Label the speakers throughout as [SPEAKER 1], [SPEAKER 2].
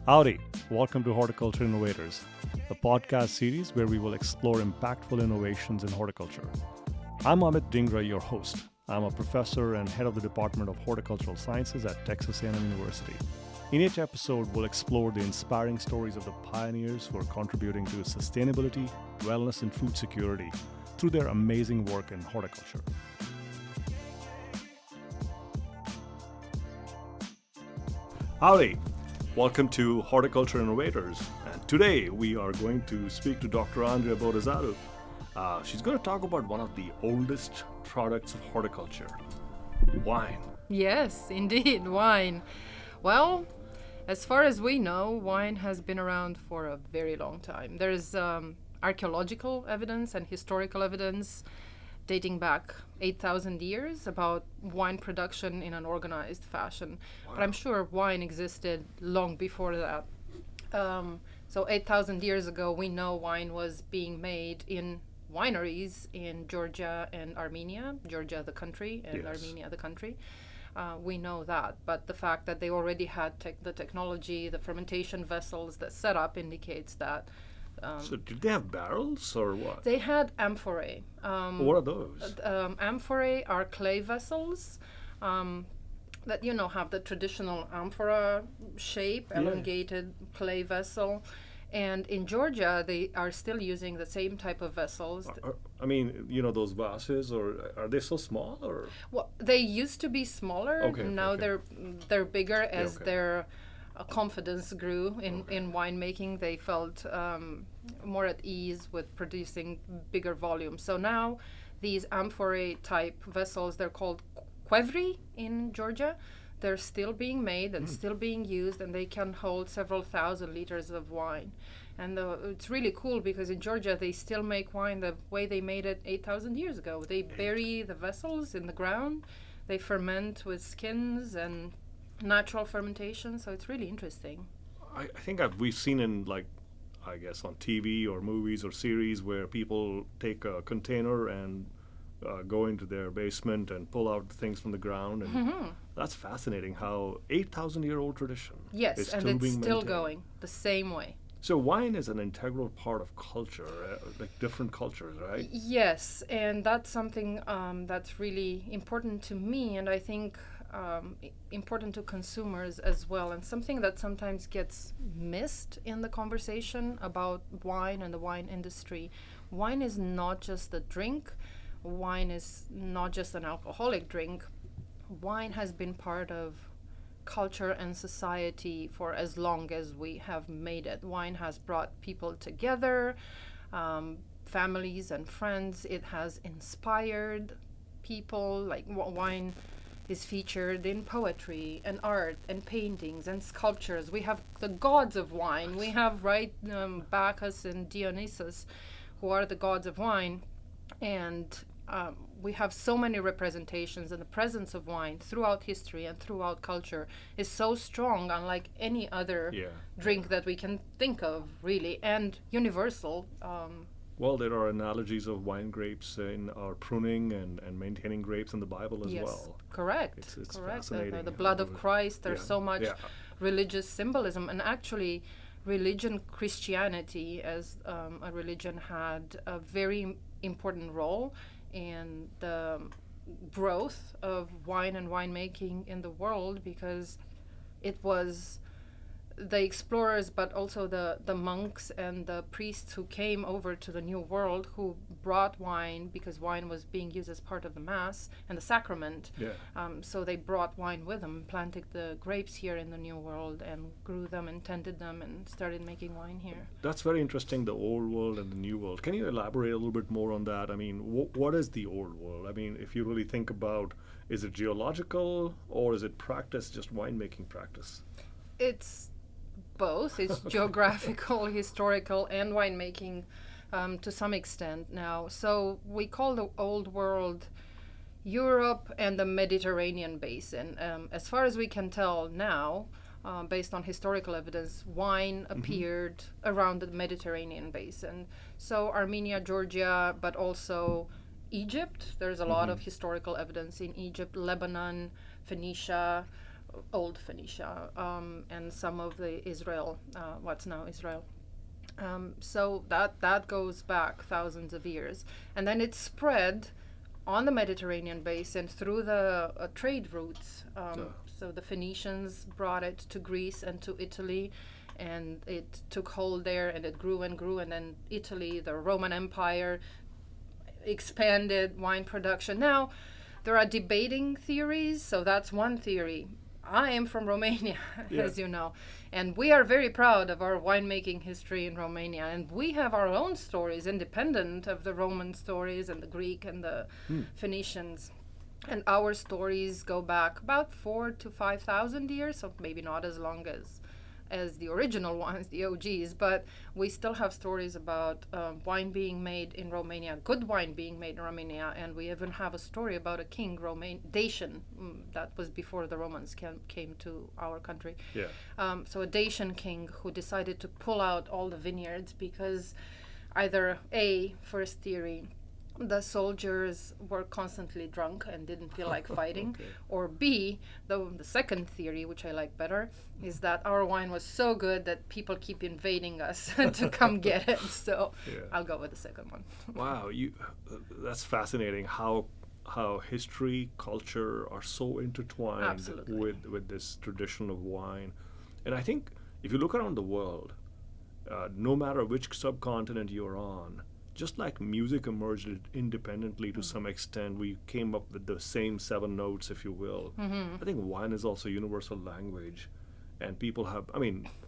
[SPEAKER 1] Howdy, welcome to Horticulture Innovators, the podcast series where we will explore impactful innovations in horticulture. I'm Amit Dhingra, your host. I'm a professor and head of the Department of Horticultural Sciences at Texas A&M University. In each episode, we'll explore the inspiring stories of the pioneers who are contributing to sustainability, wellness, and food security through their amazing work in horticulture. Howdy! Welcome to Horticulture Innovators. And today we are going to speak to Dr. Andreea Botezatu. She's going to talk about one of the oldest products of horticulture, wine.
[SPEAKER 2] Yes, indeed, wine. Well, as far as we know, wine has been around for a very long time. There's archaeological evidence and historical evidence dating back 8,000 years about wine production in an organized fashion. Wow. But I'm sure wine existed long before that. So 8,000 years ago, we know wine was being made in wineries in Georgia and Armenia. Georgia, the country, and yes. Armenia, the country. We know that. But the fact that they already had the technology, the fermentation vessels, the setup indicates that.
[SPEAKER 1] So did they have barrels or what?
[SPEAKER 2] They had amphorae.
[SPEAKER 1] What are those?
[SPEAKER 2] Amphorae are clay vessels that, have the traditional amphora shape, elongated clay vessel. And in Georgia, they are still using the same type of vessels.
[SPEAKER 1] Those vases, or are they so small? Or
[SPEAKER 2] well, they used to be smaller.
[SPEAKER 1] Okay,
[SPEAKER 2] now they're bigger as their confidence grew in winemaking. They felt more at ease with producing bigger volumes. So now these amphorae type vessels, they're called qvevri in Georgia. They're still being made and still being used, and they can hold several thousand liters of wine. And it's really cool because in Georgia they still make wine the way they made it 8,000 years ago. They bury the vessels in the ground, they ferment with skins and natural fermentation, so it's really interesting.
[SPEAKER 1] I think we've seen in on TV or movies or series where people take a container and go into their basement and pull out things from the ground, and that's fascinating how 8,000-year-old tradition is still
[SPEAKER 2] and it's
[SPEAKER 1] being
[SPEAKER 2] still
[SPEAKER 1] maintained.
[SPEAKER 2] Going the same way.
[SPEAKER 1] So wine is an integral part of culture, like different cultures, right?
[SPEAKER 2] Yes, and that's something that's really important to me, and I think important to consumers as well, and something that sometimes gets missed in the conversation about wine and the wine industry. Wine is not just a drink. Wine is not just an alcoholic drink. Wine has been part of culture and society for as long as we have made it. Wine has brought people together, families and friends. It has inspired people. Wine is featured in poetry and art and paintings and sculptures. We have the gods of wine. We have Bacchus and Dionysus, who are the gods of wine. And we have so many representations, and the presence of wine throughout history and throughout culture is so strong, unlike any other drink that we can think of, really, and universal.
[SPEAKER 1] Well, there are analogies of wine grapes in our pruning and maintaining grapes in the Bible as well.
[SPEAKER 2] Yes, correct.
[SPEAKER 1] It's
[SPEAKER 2] correct.
[SPEAKER 1] Fascinating.
[SPEAKER 2] The blood of Christ, there's so much religious symbolism, and actually religion, Christianity as a religion, had a very important role in the growth of wine and winemaking in the world, because it was the explorers, but also the monks and the priests who came over to the New World, who brought wine, because wine was being used as part of the Mass and the sacrament. So they brought wine with them, planted the grapes here in the New World, and grew them and tended them and started making wine here.
[SPEAKER 1] That's very interesting, the Old World and the New World. Can you elaborate a little bit more on that? I mean, what is the Old World? I mean, if you really think about, is it geological or is it practice, just winemaking practice?
[SPEAKER 2] It's both. It's geographical, historical, and winemaking to some extent now. So we call the Old World Europe and the Mediterranean basin. As far as we can tell now, based on historical evidence, wine appeared around the Mediterranean basin. So Armenia, Georgia, but also Egypt. There's a lot of historical evidence in Egypt, Lebanon, Phoenicia, old Phoenicia, and some of the Israel, what's now Israel. So that goes back thousands of years, and then it spread on the Mediterranean basin through the trade routes. So the Phoenicians brought it to Greece and to Italy, and it took hold there, and it grew, and then Italy, the Roman Empire, expanded wine production. Now, there are debating theories, so that's one theory. I am from Romania, as you know, and we are very proud of our winemaking history in Romania, and we have our own stories independent of the Roman stories and the Greek and the Phoenicians. And our stories go back about 4,000 to 5,000 years, so maybe not as long as the original ones, the OGs, but we still have stories about wine being made in Romania, good wine being made in Romania, and we even have a story about a king, Dacian, that was before the Romans came to our country. So a Dacian king who decided to pull out all the vineyards because either A, first theory, the soldiers were constantly drunk and didn't feel like fighting, or B, the second theory, which I like better, is that our wine was so good that people keep invading us to come get it. So I'll go with the second one.
[SPEAKER 1] Wow, that's fascinating how history, culture are so intertwined with this tradition of wine. And I think if you look around the world, no matter which subcontinent you're on, just like music emerged independently to some extent, we came up with the same 7 notes, if you will. I think wine is also a universal language. And people have,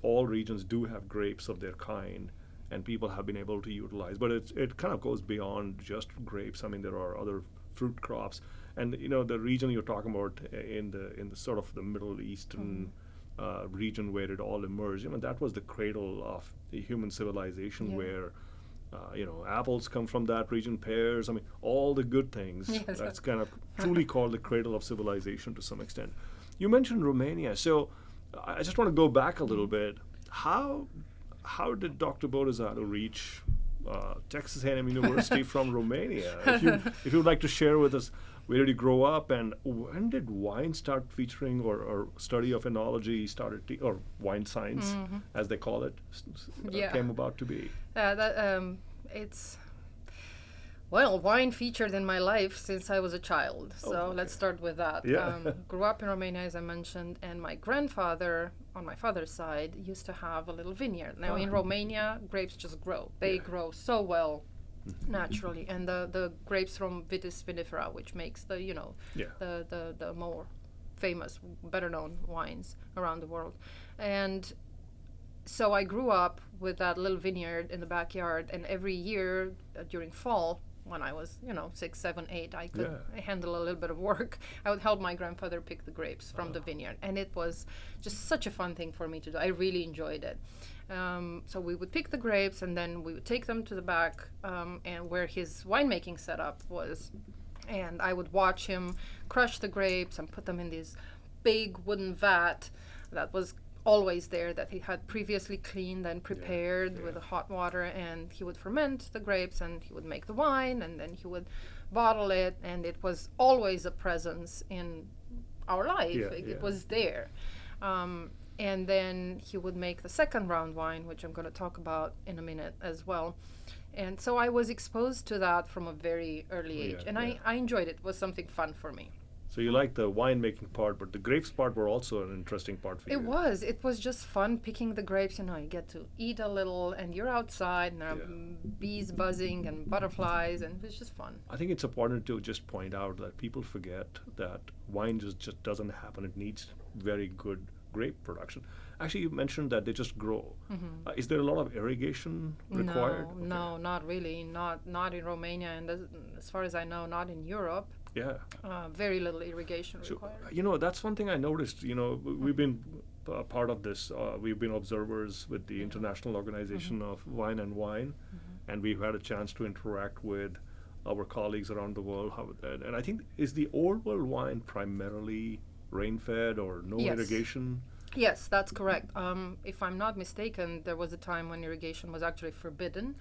[SPEAKER 1] all regions do have grapes of their kind, and people have been able to utilize. But it kind of goes beyond just grapes. There are other fruit crops. And, the region you're talking about in the sort of the Middle Eastern region where it all emerged, that was the cradle of the human civilization where apples come from that region, pears, all the good things. That's kind of truly called the cradle of civilization to some extent. You mentioned Romania, so I just want to go back a little bit. How did Dr. Botezatu reach Texas A&M University from Romania? If you would like to share with us, where did you grow up, and when did wine start featuring, or study of enology started, or wine science, as they call it, came about to be?
[SPEAKER 2] Wine featured in my life since I was a child. So let's start with that. Grew up in Romania, as I mentioned, and my grandfather, on my father's side, used to have a little vineyard. Now, in Romania, grapes just grow. They grow so well naturally, and the grapes from Vitis vinifera, which makes the more famous, better known wines around the world. And so I grew up with that little vineyard in the backyard, and every year during fall, when I was 6, 7, 8, I could handle a little bit of work. I would help my grandfather pick the grapes from the vineyard, and it was just such a fun thing for me to do. I really enjoyed it. So we would pick the grapes, and then we would take them to the back, and where his winemaking setup was, and I would watch him crush the grapes and put them in this big wooden vat that was always there, that he had previously cleaned and prepared with the hot water, and he would ferment the grapes, and he would make the wine, and then he would bottle it, and it was always a presence in our life. It was there. And then he would make the second round wine, which I'm going to talk about in a minute as well. And so I was exposed to that from a very early age, and I enjoyed it. It was something fun for me.
[SPEAKER 1] So you liked the winemaking part, but the grapes part were also an interesting part for you.
[SPEAKER 2] It was just fun picking the grapes. You get to eat a little, and you're outside, and there are bees buzzing and butterflies, and it was just fun.
[SPEAKER 1] I think it's important to just point out that people forget that wine just doesn't happen. It needs very good grape production. Actually, you mentioned that they just grow. Is there a lot of irrigation required?
[SPEAKER 2] No, not really. Not in Romania, and as far as I know, not in Europe. Very little irrigation required.
[SPEAKER 1] That's one thing I noticed. We've been part of this. We've been observers with the International Organization of Wine and Wine, and we've had a chance to interact with our colleagues around the world. And I think, is the old world wine primarily rain-fed or no irrigation?
[SPEAKER 2] Yes, that's correct. If I'm not mistaken, there was a time when irrigation was actually forbidden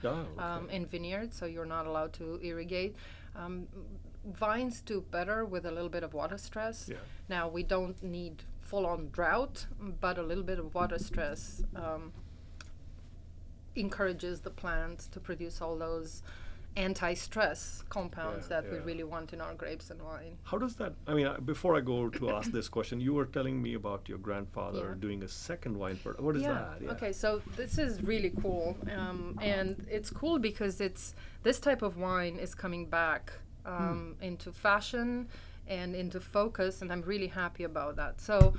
[SPEAKER 2] in vineyards, so you're not allowed to irrigate. Vines do better with a little bit of water stress. Now, we don't need full-on drought, but a little bit of water stress encourages the plants to produce all those anti-stress compounds that we really want in our grapes and wine.
[SPEAKER 1] How does that, before I go to ask this question, you were telling me about your grandfather doing a second wine product. What is that? Yeah.
[SPEAKER 2] Okay, so this is really cool. And it's cool because this type of wine is coming back into fashion and into focus, and I'm really happy about that. So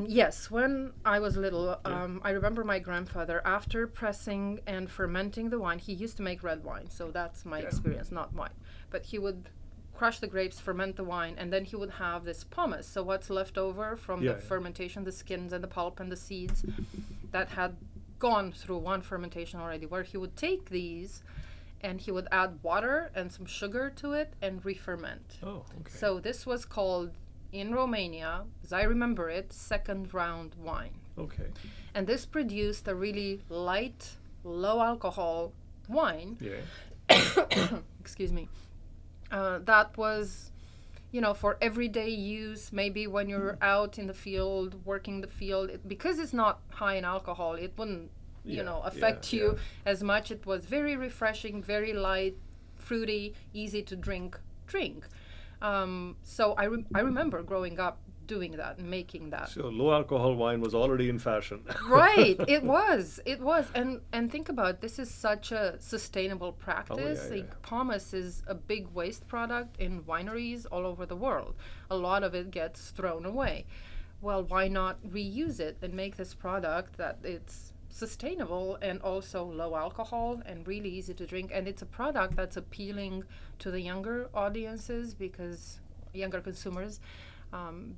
[SPEAKER 2] yes, when I was little, I remember my grandfather, after pressing and fermenting the wine, he used to make red wine, so that's my experience, not wine. But he would crush the grapes, ferment the wine, and then he would have this pomace. So what's left over from the fermentation, the skins and the pulp and the seeds that had gone through one fermentation already, where he would take these and he would add water and some sugar to it and re-ferment.
[SPEAKER 1] Oh, okay.
[SPEAKER 2] So this was called, in Romania, as I remember it, second round wine.
[SPEAKER 1] Okay.
[SPEAKER 2] And this produced a really light, low alcohol wine.
[SPEAKER 1] Yeah.
[SPEAKER 2] Excuse me. That was, for everyday use, maybe when you're out in the field, working the field, because it's not high in alcohol, it wouldn't, affect you as much. It was very refreshing, very light, fruity, easy to drink. So I remember growing up doing that and making that.
[SPEAKER 1] So low alcohol wine was already in fashion.
[SPEAKER 2] Right, it was. And think about it, this is such a sustainable practice. Pomace is a big waste product in wineries all over the world. A lot of it gets thrown away. Well, why not reuse it and make this product that it's sustainable and also low alcohol and really easy to drink? And it's a product that's appealing to the younger audiences, younger consumers,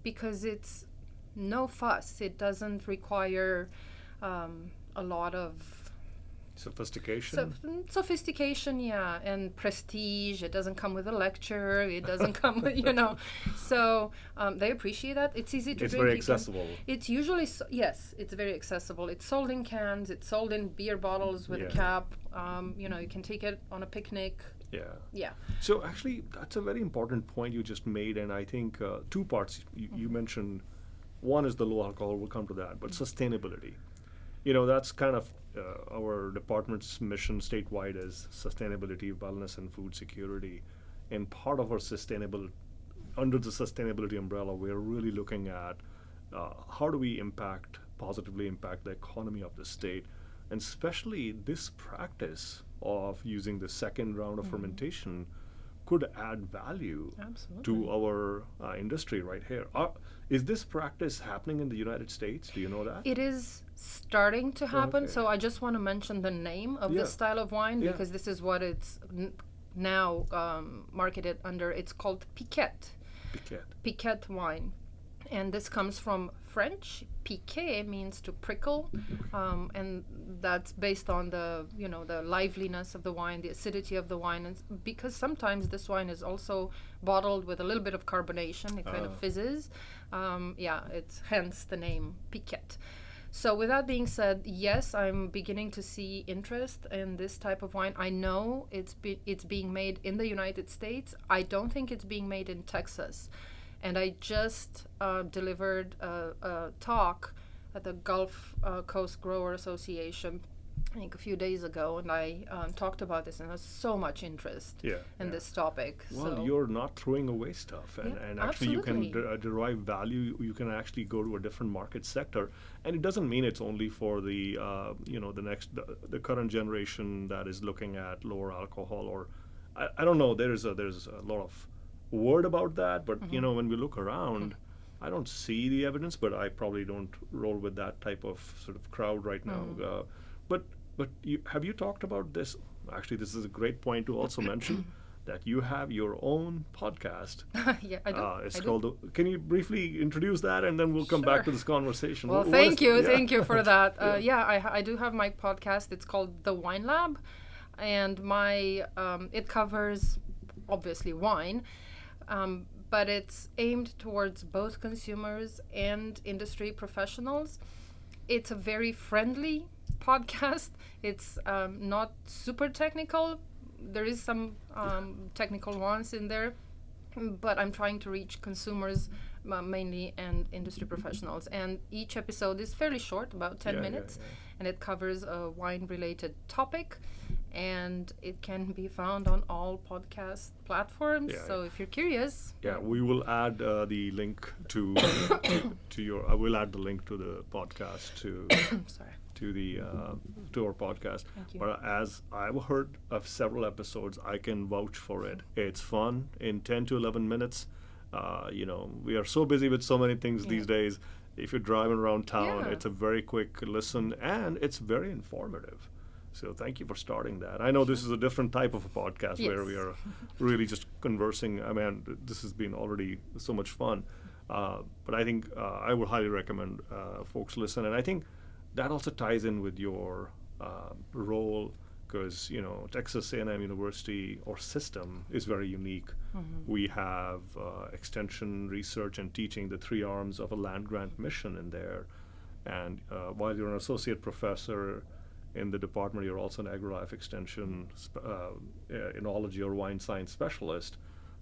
[SPEAKER 2] because it's no fuss. It doesn't require a lot of
[SPEAKER 1] sophistication.
[SPEAKER 2] Sophistication, and prestige. It doesn't come with a lecture. It doesn't come with, So they appreciate that. It's easy to drink.
[SPEAKER 1] It's very accessible.
[SPEAKER 2] It's usually, it's very accessible. It's sold in cans. It's sold in beer bottles with a cap. You can take it on a picnic. Yeah.
[SPEAKER 1] So actually, that's a very important point you just made, and I think two parts you mentioned. One is the low alcohol. We'll come to that, but sustainability. That's kind of our department's mission statewide is sustainability, wellness, and food security. And part of our under the sustainability umbrella, we're really looking at how do we positively impact the economy of the state, and especially this practice of using the second round of fermentation could add value to our industry right here. Is this practice happening in the United States? Do you know that?
[SPEAKER 2] It is starting to happen. So I just want to mention the name of this style of wine because this is what it's now marketed under. It's called Piquette. Piquette wine. And this comes from French. Piquer means to prickle, and that's based on the the liveliness of the wine, the acidity of the wine, and because sometimes this wine is also bottled with a little bit of carbonation. It kind of fizzes. It's hence the name Piquette. So with that being said, yes, I'm beginning to see interest in this type of wine. I know it's being made in the United States. I don't think it's being made in Texas. And I just delivered a talk at the Gulf Coast Grower Association, I think a few days ago, and I talked about this, and there's so much interest in this topic.
[SPEAKER 1] Well, you're not throwing away stuff, and actually you can derive value. You can actually go to a different market sector, and it doesn't mean it's only for the the current generation that is looking at lower alcohol, or I don't know. There's a lot of word about that, but when we look around, I don't see the evidence, but I probably don't roll with that type of sort of crowd right now. But have you talked about this? Actually, this is a great point to also mention that you have your own podcast.
[SPEAKER 2] Yeah, I do.
[SPEAKER 1] It's called. Can you briefly introduce that, and then we'll come back to this conversation.
[SPEAKER 2] Well, thank you for that. I do have my podcast. It's called The Wine Lab, and it covers obviously wine. But it's aimed towards both consumers and industry professionals. It's a very friendly podcast. It's not super technical. There is some technical ones in there, but I'm trying to reach consumers mainly and industry professionals. And each episode is fairly short, about 10 minutes, and it covers a wine-related topic. And it can be found on all podcast platforms. So if you're curious,
[SPEAKER 1] we will add the link to your. I will add the link to the podcast to to our podcast.
[SPEAKER 2] Thank you.
[SPEAKER 1] But as I've heard of several episodes, I can vouch for it. It's fun in 10 to 11 minutes. We are so busy with so many things these days. If you're driving around town, it's a very quick listen, and it's very informative. So thank you for starting that. I know this is a different type of a podcast where we are really just conversing. I mean, this has been already so much fun. But I think I would highly recommend folks listen. And I think that also ties in with your role, because, Texas A&M University or system is very unique. We have extension, research, and teaching, the three arms of a land grant mission in there. And while you're an associate professor in the department, you're also an agrolife extension, enology or wine science specialist.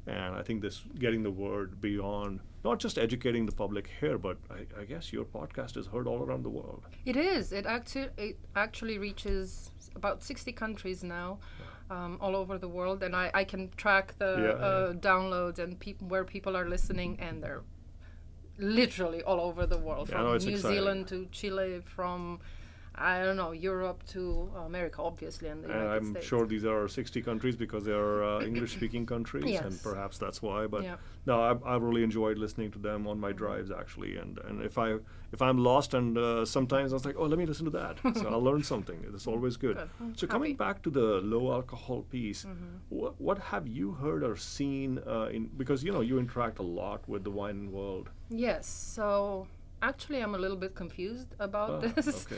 [SPEAKER 1] And I think this getting the word beyond, not just educating the public here, but I guess your podcast is heard all around the world.
[SPEAKER 2] It is. It actually reaches about 60 countries now, all over the world. And I can track the downloads and where people are listening, and they're literally all over the world, from New Zealand to Chile, from Europe to America, obviously, and the United States.
[SPEAKER 1] I'm sure these are 60 countries because they are English-speaking countries, and perhaps that's why. But no, I've really enjoyed listening to them on my drives, actually. And if I'm lost, and sometimes I was like, let me listen to that. So I'll learn something. It's always good. So coming back to the low alcohol piece, what have you heard or seen because you interact a lot with the wine world?
[SPEAKER 2] Yes. So actually, I'm a little bit confused about this.
[SPEAKER 1] Okay.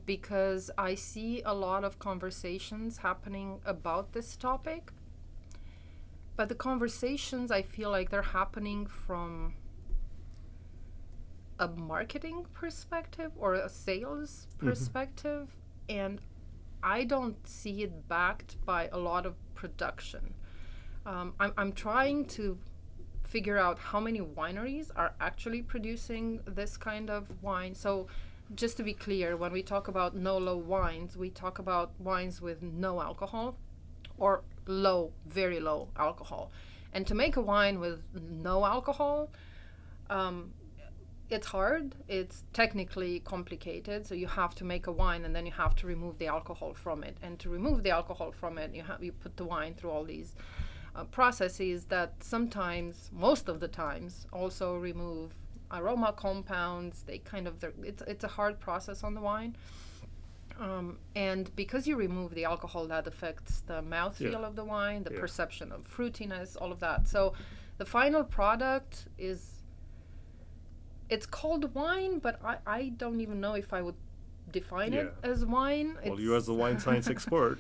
[SPEAKER 2] Because I see a lot of conversations happening about this topic, but the conversations, I feel like they're happening from a marketing perspective or a sales perspective, and I don't see it backed by a lot of production. I'm trying to figure out how many wineries are actually producing this kind of wine. So just to be clear, when we talk about no-low wines, we talk about wines with no alcohol or low, very low alcohol. And to make a wine with no alcohol, it's hard. It's technically complicated. So you have to make a wine, and then you have to remove the alcohol from it. And to remove the alcohol from it, you put the wine through all these processes that sometimes, most of the times, also remove aroma compounds. It's a hard process on the wine, and because you remove the alcohol, that affects the mouthfeel of the wine, the perception of fruitiness, all of that. So the final product it's called wine, but I don't even know if I would define it as wine.
[SPEAKER 1] Well, you as a wine science expert,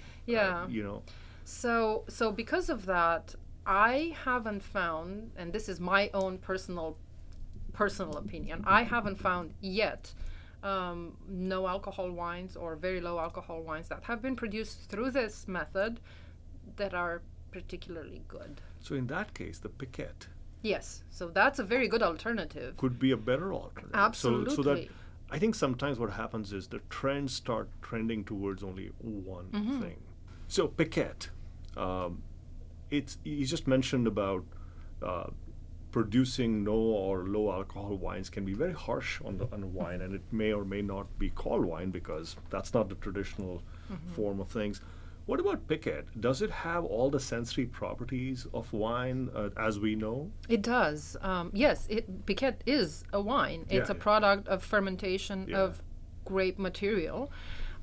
[SPEAKER 2] So because of that, I haven't found, and this is my own personal opinion, I haven't found yet no alcohol wines or very low alcohol wines that have been produced through this method that are particularly good.
[SPEAKER 1] So in that case, the piquette.
[SPEAKER 2] Yes, so that's a very good alternative.
[SPEAKER 1] Could be a better alternative.
[SPEAKER 2] Absolutely.
[SPEAKER 1] So that I think sometimes what happens is the trends start trending towards only one thing. So piquette, you just mentioned about producing no or low alcohol wines can be very harsh on a wine, and it may or may not be called wine because that's not the traditional form of things. What about piquette? Does it have all the sensory properties of wine as we know?
[SPEAKER 2] It does. Yes, piquette is a wine. It's a product of fermentation of grape material.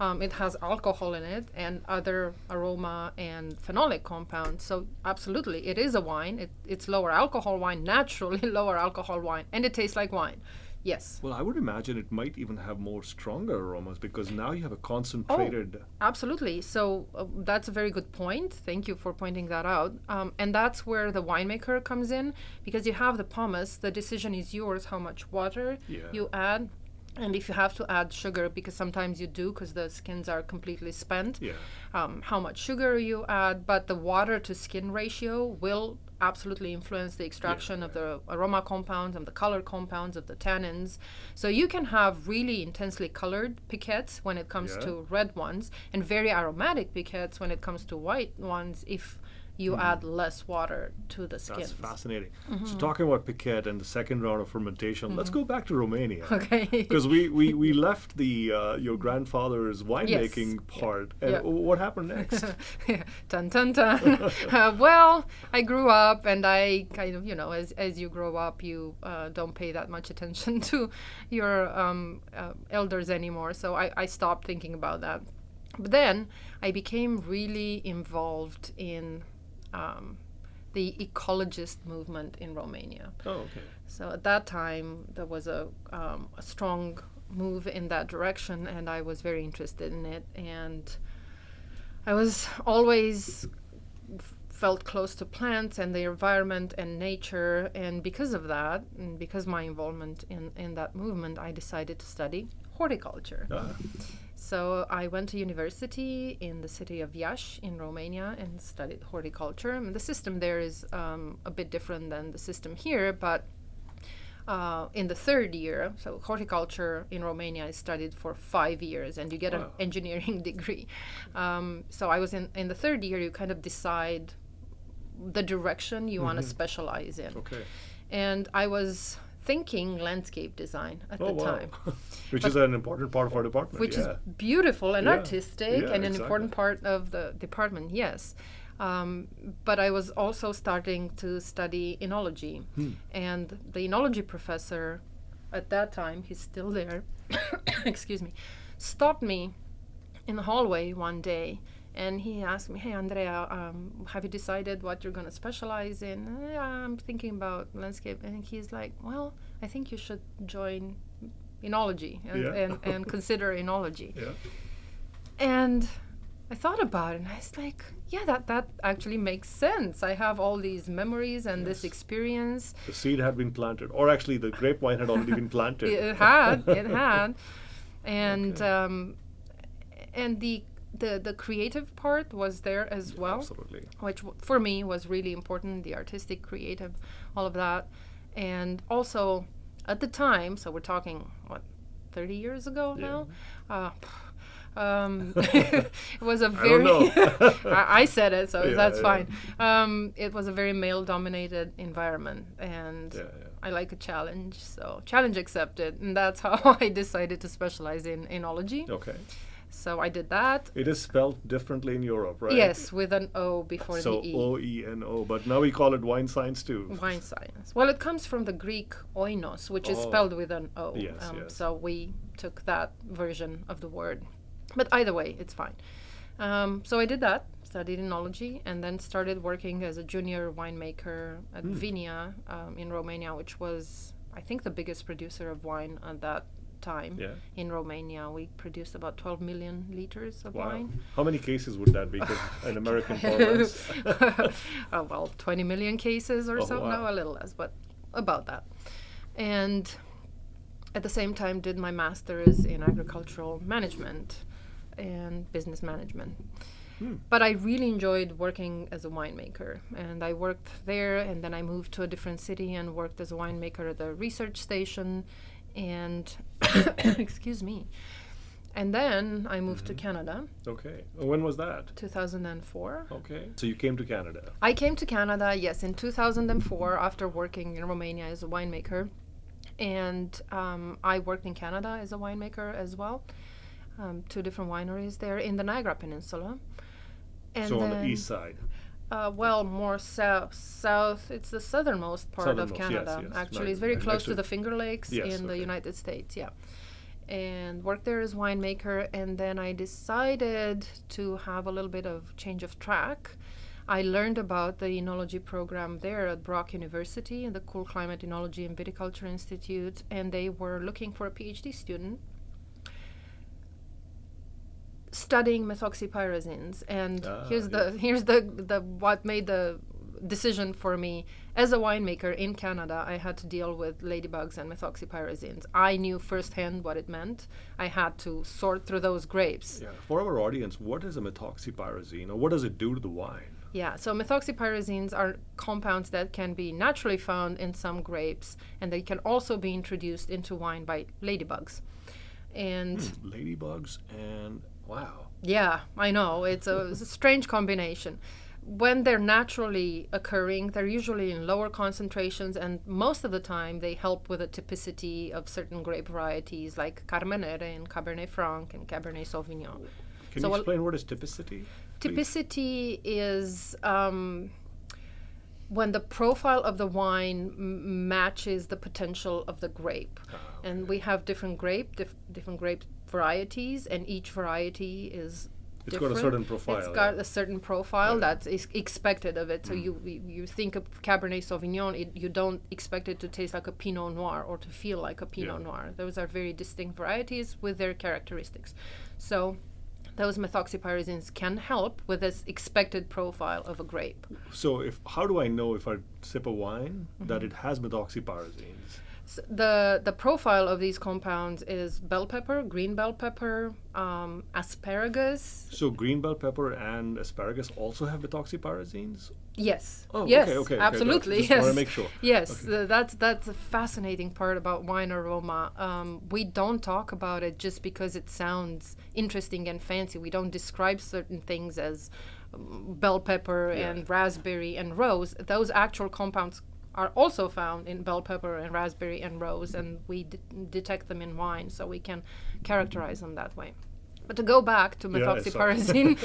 [SPEAKER 2] It has alcohol in it and other aroma and phenolic compounds. So absolutely, it is a wine. It's lower alcohol wine, naturally lower alcohol wine, and it tastes like wine. Yes.
[SPEAKER 1] Well, I would imagine it might even have more stronger aromas because now you have a concentrated...
[SPEAKER 2] Oh, absolutely. So that's a very good point. Thank you for pointing that out. And that's where the winemaker comes in, because you have the pomace. The decision is yours how much water you add. And if you have to add sugar, because sometimes you do, because the skins are completely spent, how much sugar you add. But the water to skin ratio will absolutely influence the extraction of the aroma compounds and the color compounds of the tannins. So you can have really intensely colored piquettes when it comes to red ones, and very aromatic piquettes when it comes to white ones if you add less water to the skins.
[SPEAKER 1] That's fascinating. So talking about piquette and the second round of fermentation, let's go back to Romania.
[SPEAKER 2] Okay.
[SPEAKER 1] Because we left the your grandfather's winemaking part. And what happened next?
[SPEAKER 2] Dun, dun, dun. Well, I grew up, and I kind of, as you grow up, you don't pay that much attention to your elders anymore. So I stopped thinking about that. But then I became really involved in the ecologist movement in Romania.
[SPEAKER 1] Oh, okay.
[SPEAKER 2] So at that time, there was a strong move in that direction, and I was very interested in it. And I was always felt close to plants and the environment and nature. And because of that, and because my involvement in that movement, I decided to study horticulture. So I went to university in the city of Iasi in Romania and studied horticulture. And the system there is a bit different than the system here, but in the third year, so horticulture in Romania is studied for 5 years, and you get an engineering degree. So I was in the third year, you kind of decide the direction you want to specialize in.
[SPEAKER 1] Okay.
[SPEAKER 2] And I was thinking landscape design at the time.
[SPEAKER 1] Which is an important part of our department.
[SPEAKER 2] Which is beautiful and artistic and an important part of the department, yes. But I was also starting to study Enology. And the Enology professor at that time, he's still there, excuse me, stopped me in the hallway one day. And he asked me, "Hey, Andreea, have you decided what you're going to specialize in?" "Yeah, I'm thinking about landscape." And he's like, "Well, I think you should join Enology and consider Enology."
[SPEAKER 1] Yeah.
[SPEAKER 2] And I thought about it, and I was like, yeah, that actually makes sense. I have all these memories and this experience.
[SPEAKER 1] The seed had been planted, or actually the grapevine had already been planted.
[SPEAKER 2] It had. And and the creative part was there as well.
[SPEAKER 1] Absolutely.
[SPEAKER 2] Which for me was really important, the artistic, creative, all of that. And also at the time, so we're talking, 30 years ago now? It was a very...
[SPEAKER 1] I don't know.
[SPEAKER 2] I said it, so that's fine. It was a very male-dominated environment, and I like a challenge, so challenge accepted. And that's how I decided to specialize in Enology.
[SPEAKER 1] Okay.
[SPEAKER 2] So I did that.
[SPEAKER 1] It is spelled differently in Europe, right?
[SPEAKER 2] Yes, with an O before the E.
[SPEAKER 1] So O-E-N-O, but now we call it wine science too.
[SPEAKER 2] Wine science. Well, it comes from the Greek oinos, which is spelled with an O.
[SPEAKER 1] Yes.
[SPEAKER 2] So we took that version of the word. But either way, it's fine. So I did that, studied Enology, and then started working as a junior winemaker at Vinia in Romania, which was, I think, the biggest producer of wine at that time in Romania. We produced about 12 million liters of wine.
[SPEAKER 1] How many cases would that be in American parlance?
[SPEAKER 2] Well, 20 million cases or so. No, a little less, but about that. And at the same time did my master's in agricultural management and business management. But I really enjoyed working as a winemaker, and I worked there, and then I moved to a different city and worked as a winemaker at the research station, and excuse me, and then I moved to Canada.
[SPEAKER 1] Okay. When was that?
[SPEAKER 2] 2004.
[SPEAKER 1] Okay. So you came to Canada.
[SPEAKER 2] I came to Canada, yes, in 2004 after working in Romania as a winemaker, and I worked in Canada as a winemaker as well. 2 different wineries there in the Niagara Peninsula. And
[SPEAKER 1] so on the east side?
[SPEAKER 2] Well, more south. It's the southernmost part of Canada.
[SPEAKER 1] Yes,
[SPEAKER 2] actually,
[SPEAKER 1] right.
[SPEAKER 2] it's very close to the Finger Lakes in the United States, and worked there as winemaker. And then I decided to have a little bit of change of track. I learned about the Enology program there at Brock University in the Cool Climate Enology and Viticulture Institute, and they were looking for a Ph.D. student studying methoxypyrazines. And here's the what made the decision for me. As a winemaker in Canada, I had to deal with ladybugs and methoxypyrazines. I knew firsthand what it meant. I had to sort through those grapes.
[SPEAKER 1] Yeah. For our audience, what is a methoxypyrazine, or what does it do to the wine?
[SPEAKER 2] Yeah, so methoxypyrazines are compounds that can be naturally found in some grapes, and they can also be introduced into wine by ladybugs. And
[SPEAKER 1] Ladybugs and wow.
[SPEAKER 2] yeah, I know, it's a strange combination. When they're naturally occurring, they're usually in lower concentrations, and most of the time they help with the typicity of certain grape varieties like Carmenere and Cabernet Franc and Cabernet Sauvignon.
[SPEAKER 1] Can you explain what is typicity?
[SPEAKER 2] Typicity is when the profile of the wine matches the potential of the grape.
[SPEAKER 1] Okay.
[SPEAKER 2] And we have different grape varieties, and each variety is different.
[SPEAKER 1] Got a certain profile.
[SPEAKER 2] It's got a certain profile that is expected of it. So you think of Cabernet Sauvignon, you don't expect it to taste like a Pinot Noir or to feel like a Pinot Noir. Those are very distinct varieties with their characteristics. So those methoxypyrazines can help with this expected profile of a grape.
[SPEAKER 1] So how do I know if I sip a wine that it has methoxypyrazines?
[SPEAKER 2] So the profile of these compounds is bell pepper, green bell pepper, asparagus.
[SPEAKER 1] So green bell pepper and asparagus also have methoxypyrazines?
[SPEAKER 2] Yes.
[SPEAKER 1] Oh,
[SPEAKER 2] yes,
[SPEAKER 1] okay.
[SPEAKER 2] Absolutely.
[SPEAKER 1] Just
[SPEAKER 2] yes.
[SPEAKER 1] want to make sure.
[SPEAKER 2] Yes,
[SPEAKER 1] Okay.
[SPEAKER 2] That's a fascinating part about wine aroma. We don't talk about it just because it sounds interesting and fancy. We don't describe certain things as bell pepper and raspberry and rose. Those actual compounds are also found in bell pepper and raspberry and rose, and we detect them in wine, so we can characterize them that way. But to go back to methoxypyrazine,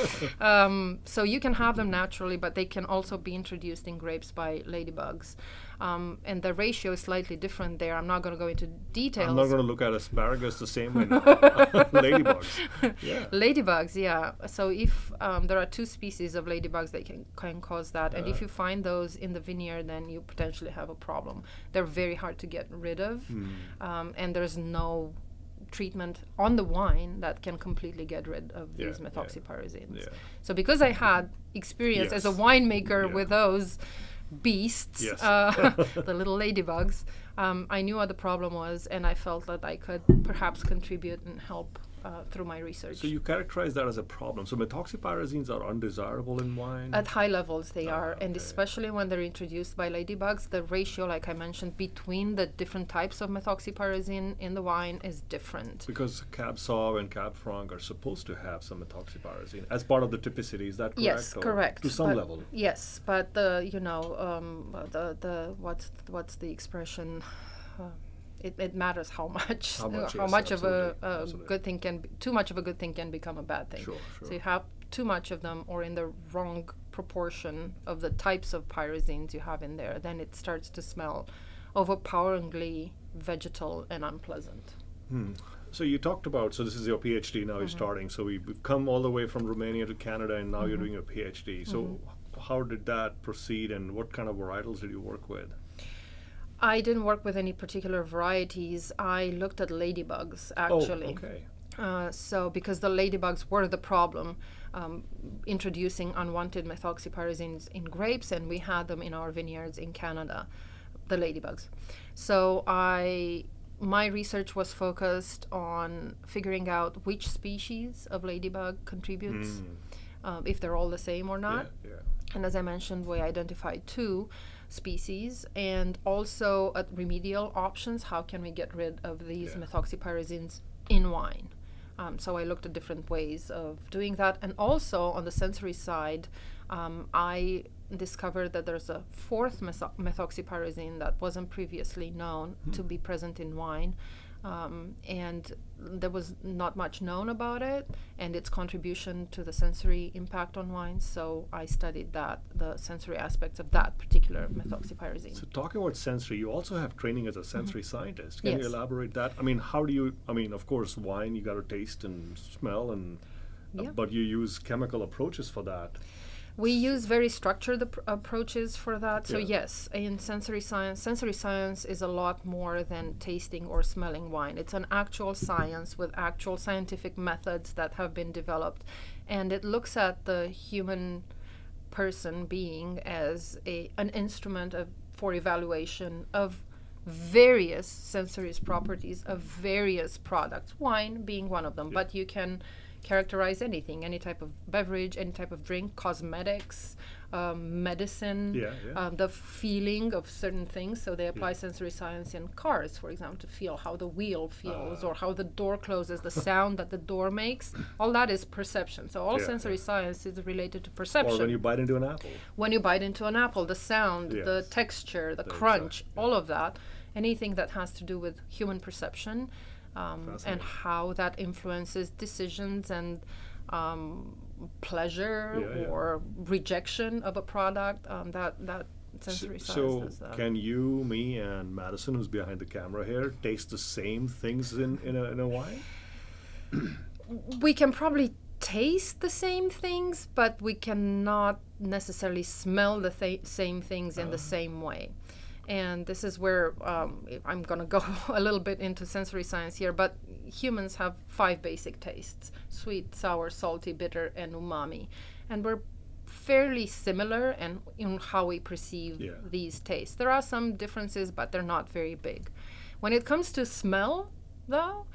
[SPEAKER 2] so you can have them naturally, but they can also be introduced in grapes by ladybugs. And the ratio is slightly different there. I'm not going to go into details.
[SPEAKER 1] I'm not going to look at asparagus the same way now. Ladybugs. Yeah.
[SPEAKER 2] Ladybugs, yeah. So if there are two species of ladybugs that can cause that, and if you find those in the vineyard, then you potentially have a problem. They're very hard to get rid of, and there's no treatment on the wine that can completely get rid of these methoxypyrazines.
[SPEAKER 1] Yeah.
[SPEAKER 2] So because I had experience as a winemaker with those beasts, the little ladybugs, I knew what the problem was, and I felt that I could perhaps contribute and help through my research.
[SPEAKER 1] So you characterize that as a problem. So methoxypyrazines are undesirable in wine?
[SPEAKER 2] At high levels they are, and especially when they're introduced by ladybugs, the ratio, like I mentioned, between the different types of methoxypyrazine in the wine is different.
[SPEAKER 1] Because Cab Sauv and Cab Franc are supposed to have some methoxypyrazine as part of the typicity. Is that correct?
[SPEAKER 2] Yes, correct.
[SPEAKER 1] To some level.
[SPEAKER 2] Yes, but what's the expression? It matters how much of a good thing can be, too much of a good thing can become a bad thing.
[SPEAKER 1] Sure.
[SPEAKER 2] So you have too much of them or in the wrong proportion of the types of pyrazines you have in there, then it starts to smell overpoweringly vegetal and unpleasant.
[SPEAKER 1] So you talked about, so this is your PhD now you're starting, so we've come all the way from Romania to Canada and now you're doing your PhD. So how did that proceed and what kind of varietals did you work with?
[SPEAKER 2] I didn't work with any particular varieties. I looked at ladybugs, actually.
[SPEAKER 1] Oh, okay.
[SPEAKER 2] So because the ladybugs were the problem, introducing unwanted methoxypyrazines in grapes, and we had them in our vineyards in Canada, the ladybugs. So my research was focused on figuring out which species of ladybug contributes, if they're all the same or not.
[SPEAKER 1] Yeah.
[SPEAKER 2] And as I mentioned, we identified two species, and also at remedial options. How can we get rid of these methoxypyrazines in wine? So I looked at different ways of doing that, and also on the sensory side, I discovered that there's a fourth methoxypyrazine that wasn't previously known to be present in wine. And there was not much known about it and its contribution to the sensory impact on wines. So I studied the sensory aspects of that particular methoxypyrazine.
[SPEAKER 1] So talking about sensory, you also have training as a sensory scientist. Can you
[SPEAKER 2] Yes.
[SPEAKER 1] elaborate that? Of course, wine, you got to taste and smell, and but you use chemical approaches for that.
[SPEAKER 2] We use very structured approaches for that. So
[SPEAKER 1] Yeah.
[SPEAKER 2] yes, in sensory science is a lot more than tasting or smelling wine. It's an actual science with actual scientific methods that have been developed. And it looks at the human being as an instrument for evaluation of various sensory properties of various products, wine being one of them.
[SPEAKER 1] Yeah.
[SPEAKER 2] But you can characterize anything, any type of beverage, any type of drink, cosmetics, medicine, the feeling of certain things. So they apply sensory science in cars, for example, to feel how the wheel feels or how the door closes, the sound that the door makes. All that is perception. So all sensory science is related to perception.
[SPEAKER 1] Or when you bite into an apple.
[SPEAKER 2] When you bite into an apple, the sound, the texture, the crunch, all of that. Anything that has to do with human perception and how that influences decisions and pleasure or rejection of a product, that sensory science does that.
[SPEAKER 1] So can you, me, and Madison, who's behind the camera here, taste the same things in a wine?
[SPEAKER 2] We can probably taste the same things, but we cannot necessarily smell the same things in the same way. And this is where I'm going to go a little bit into sensory science here, but humans have 5 basic tastes: sweet, sour, salty, bitter, and umami. And we're fairly similar in how we perceive these tastes. There are some differences, but they're not very big. When it comes to smell, though,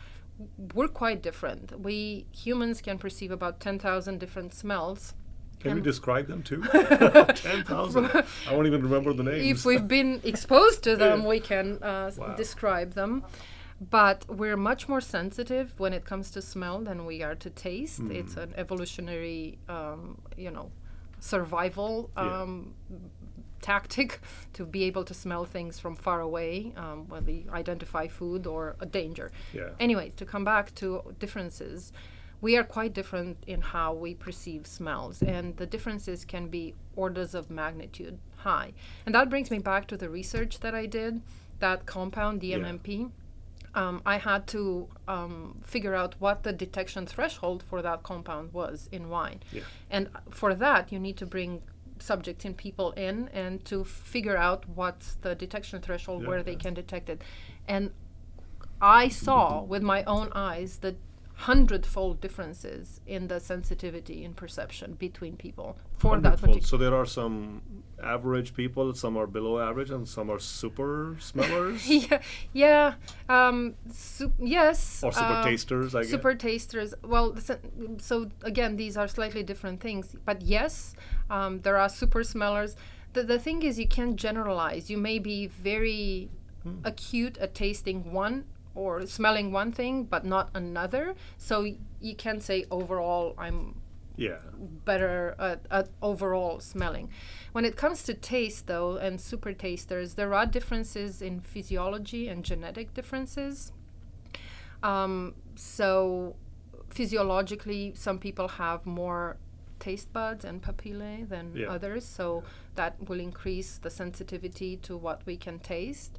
[SPEAKER 2] we're quite different. We humans can perceive about 10,000 different smells.
[SPEAKER 1] Can we describe them too? 10,000. I won't even remember the names.
[SPEAKER 2] If we've been exposed to them, we can describe them. But we're much more sensitive when it comes to smell than we are to taste. It's an evolutionary, survival tactic to be able to smell things from far away when we identify food or a danger. Anyway, to come back to differences, we are quite different in how we perceive smells, and the differences can be orders of magnitude high. And that brings me back to the research that I did, that compound, DMMP. I had to figure out what the detection threshold for that compound was in wine. And for that, you need to bring subjects and people in and to figure out what's the detection threshold where they can detect it. And I saw with my own eyes the 100-fold differences in the sensitivity in perception between people for that particular.
[SPEAKER 1] So there are some average people, some are below average, and some are super smellers.
[SPEAKER 2] Yes.
[SPEAKER 1] Or super tasters, I guess.
[SPEAKER 2] Super tasters. Well, so again, these are slightly different things. But yes, there are super smellers. The thing is, you can't generalize. You may be very acute at tasting one or smelling one thing, but not another. So you can say overall, I'm better at overall smelling. When it comes to taste, though, and super tasters, there are differences in physiology and genetic differences. So physiologically, some people have more taste buds and papillae than others, so that will increase the sensitivity to what we can taste.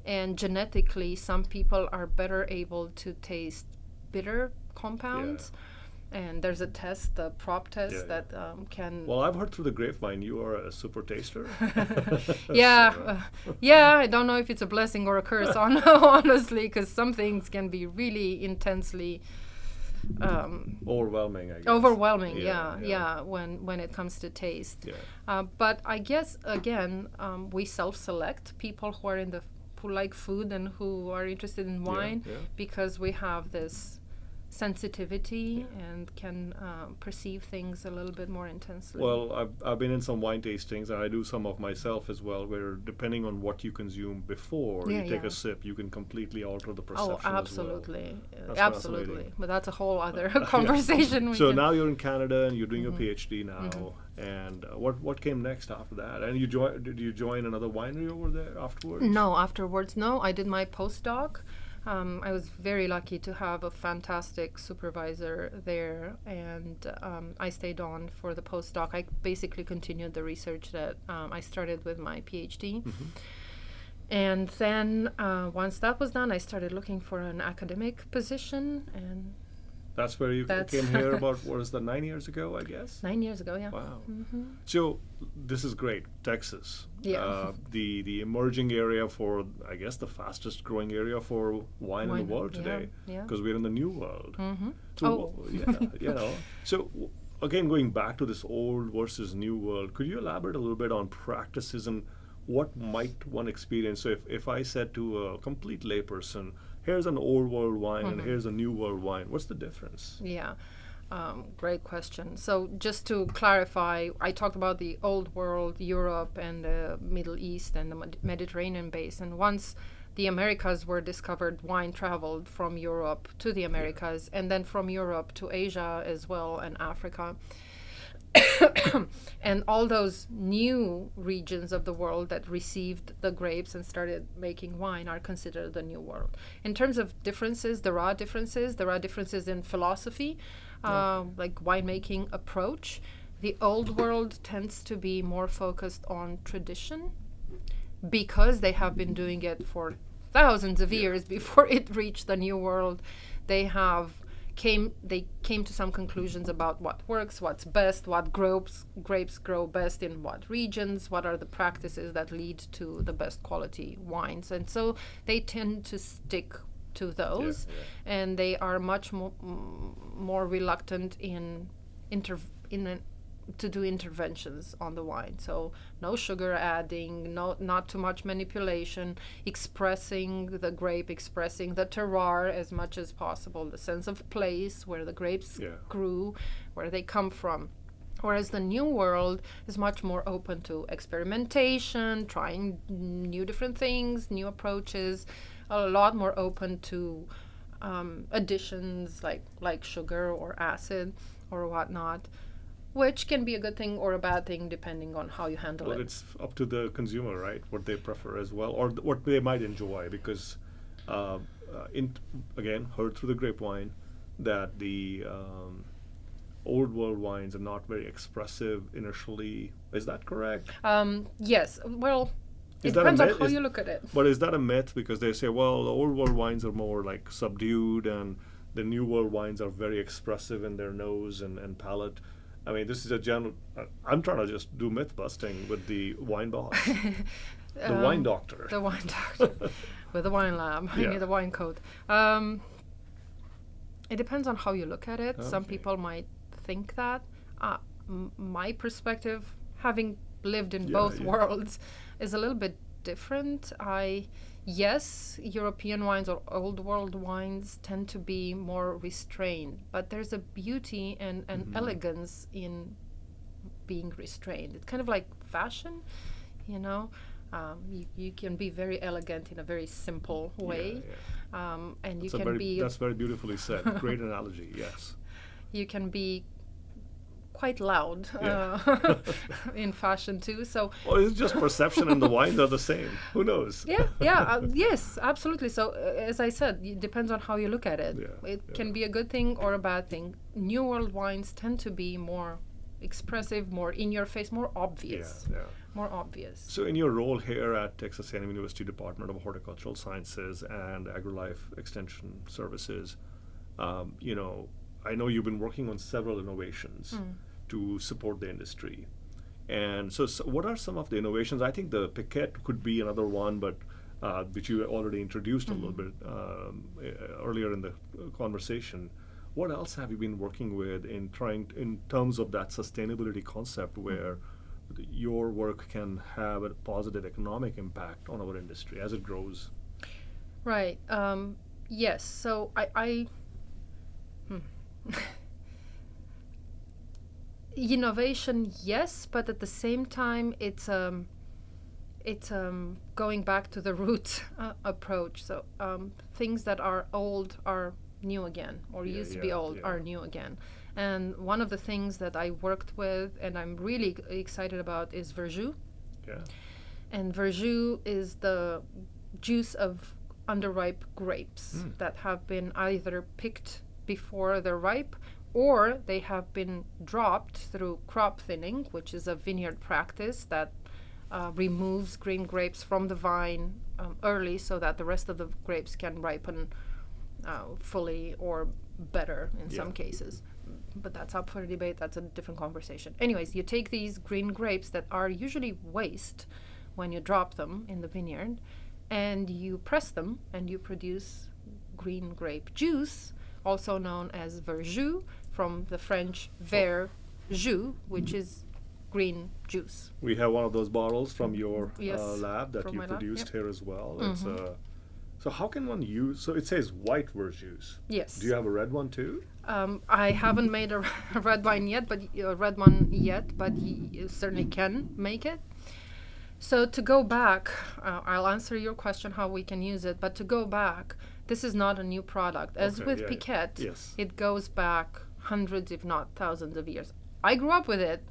[SPEAKER 2] And genetically, some people are better able to taste bitter compounds. And there's a test, the prop test, that can...
[SPEAKER 1] Well, I've heard through the grapevine you are a super taster.
[SPEAKER 2] I don't know if it's a blessing or a curse, honestly, because some things can be really intensely...
[SPEAKER 1] overwhelming, I guess.
[SPEAKER 2] Overwhelming, when it comes to taste. But I guess, again, we self-select people who like food and who are interested in wine because we have this sensitivity and can perceive things a little bit more intensely.
[SPEAKER 1] Well, I've been in some wine tastings, and I do some of myself as well, where depending on what you consume before you take a sip, you can completely alter the perception.
[SPEAKER 2] Oh, absolutely.
[SPEAKER 1] As well.
[SPEAKER 2] Absolutely. But that's a whole other conversation.
[SPEAKER 1] So now you're in Canada and you're doing your PhD now. And what came next after that? And did you join another winery over there afterwards?
[SPEAKER 2] No, afterwards, no. I did my postdoc. I was very lucky to have a fantastic supervisor there, and I stayed on for the postdoc. I basically continued the research that I started with my PhD. And then once that was done, I started looking for an academic position, and
[SPEAKER 1] that's where you came here about, what is that, 9 years ago, I guess?
[SPEAKER 2] 9 years ago, yeah.
[SPEAKER 1] Wow. So this is great, Texas. The emerging area for, I guess, the fastest growing area for wine in the world today, because we're in the new world. So, So again, going back to this old versus new world, could you elaborate a little bit on practices and what might one experience? So if I said to a complete layperson, here's an old world wine and here's a new world wine, what's the difference?
[SPEAKER 2] Yeah. Great question. So just to clarify, I talked about the old world, Europe and the Middle East and the Mediterranean basin. Once the Americas were discovered, wine traveled from Europe to the Americas, and then from Europe to Asia as well, and Africa. And all those new regions of the world that received the grapes and started making wine are considered the New World. In terms of differences, there are differences. There are differences in philosophy, like winemaking approach. The Old World tends to be more focused on tradition because they have been doing it for thousands of years before it reached the New World. They came to some conclusions about what works, what's best, what grapes grow best in what regions, what are the practices that lead to the best quality wines. And so they tend to stick to those, and they are much more reluctant to do interventions on the wine. So no sugar adding, not too much manipulation, expressing the grape, expressing the terroir as much as possible, the sense of place where the grapes grew, where they come from. Whereas the New World is much more open to experimentation, trying new different things, new approaches, a lot more open to additions like sugar or acid or whatnot, which can be a good thing or a bad thing depending on how you handle it.
[SPEAKER 1] Well, it's up to the consumer, right? What they prefer as well, or what they might enjoy. Because, again, heard through the grapevine that the old world wines are not very expressive initially. Is that correct?
[SPEAKER 2] Yes. Well,
[SPEAKER 1] Is
[SPEAKER 2] it
[SPEAKER 1] that a
[SPEAKER 2] depends on
[SPEAKER 1] myth?
[SPEAKER 2] how you look at it.
[SPEAKER 1] But is that a myth? Because they say, well, the old world wines are more like subdued, and the new world wines are very expressive in their nose and palate. I mean, this is a general. I'm trying to just do myth busting with the wine boss, the wine doctor.
[SPEAKER 2] The wine doctor with the wine lab. I need the wine coat. It depends on how you look at it. Some people might think that. My perspective, having lived in both worlds, is a little bit different. Yes, European wines or old world wines tend to be more restrained, but there's a beauty and elegance in being restrained. It's kind of like fashion, you know. You can be very elegant in a very simple way, and you can be.
[SPEAKER 1] That's very beautifully said. Great analogy. Yes.
[SPEAKER 2] You can be quite loud in fashion too. So.
[SPEAKER 1] Well, it's just perception, and the wines are the same. Who knows?
[SPEAKER 2] Yes, absolutely. So as I said, it depends on how you look at it. It can be a good thing or a bad thing. New World wines tend to be more expressive, more in your face, more obvious. More obvious.
[SPEAKER 1] So in your role here at Texas A&M University Department of Horticultural Sciences and AgriLife Extension Services, I know you've been working on several innovations to support the industry. And so what are some of the innovations? I think the piquette could be another one, but which you already introduced a little bit earlier in the conversation. What else have you been working with in terms of that sustainability concept where your work can have a positive economic impact on our industry as it grows?
[SPEAKER 2] Right. Yes. So I innovation, yes, but at the same time, it's going back to the root approach. So things that are old are new again, or used to be old are new again. And one of the things that I worked with and I'm really excited about is verjus. And verjus is the juice of underripe grapes that have been either picked before they're ripe, or they have been dropped through crop thinning, which is a vineyard practice that removes green grapes from the vine early so that the rest of the grapes can ripen fully or better in some cases. But that's up for debate. That's a different conversation. Anyways, you take these green grapes that are usually waste when you drop them in the vineyard, and you press them, and you produce green grape juice, also known as verjus, from the French ver jus, which is green juice.
[SPEAKER 1] We have one of those bottles from your lab that you
[SPEAKER 2] my
[SPEAKER 1] produced
[SPEAKER 2] lab,
[SPEAKER 1] here as well. It's So how can one use? So it says white verjuice.
[SPEAKER 2] Yes.
[SPEAKER 1] Do you have a red one too?
[SPEAKER 2] I haven't made a red wine yet, but you certainly can make it. So to go back, I'll answer your question how we can use it. But to go back, this is not a new product. As with Piquet, it goes back hundreds, if not thousands of years. I grew up with it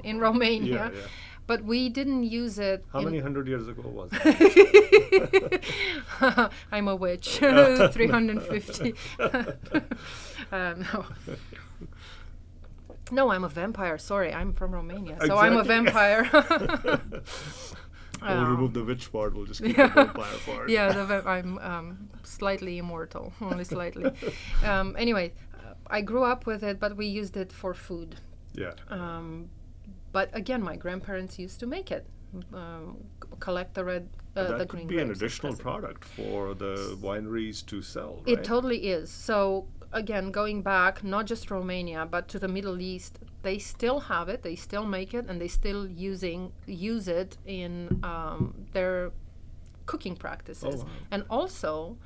[SPEAKER 2] in Romania.
[SPEAKER 1] Yeah.
[SPEAKER 2] But we didn't use it.
[SPEAKER 1] How many hundred years ago was it?
[SPEAKER 2] I'm a witch. 350. No. No, I'm a vampire. Sorry, I'm from Romania, so I'm a vampire.
[SPEAKER 1] We'll remove the witch part. We'll just keep the vampire part.
[SPEAKER 2] Yeah, I'm slightly immortal, only slightly. Anyway, I grew up with it, but we used it for food.
[SPEAKER 1] Yeah.
[SPEAKER 2] But again, my grandparents used to make it, collect the green grapes.
[SPEAKER 1] That could be an additional product for the wineries to sell, right?
[SPEAKER 2] It totally is. So again, going back, not just Romania, but to the Middle East, they still have it, they still make it, and they still use it in their cooking practices.
[SPEAKER 1] Oh, wow.
[SPEAKER 2] And also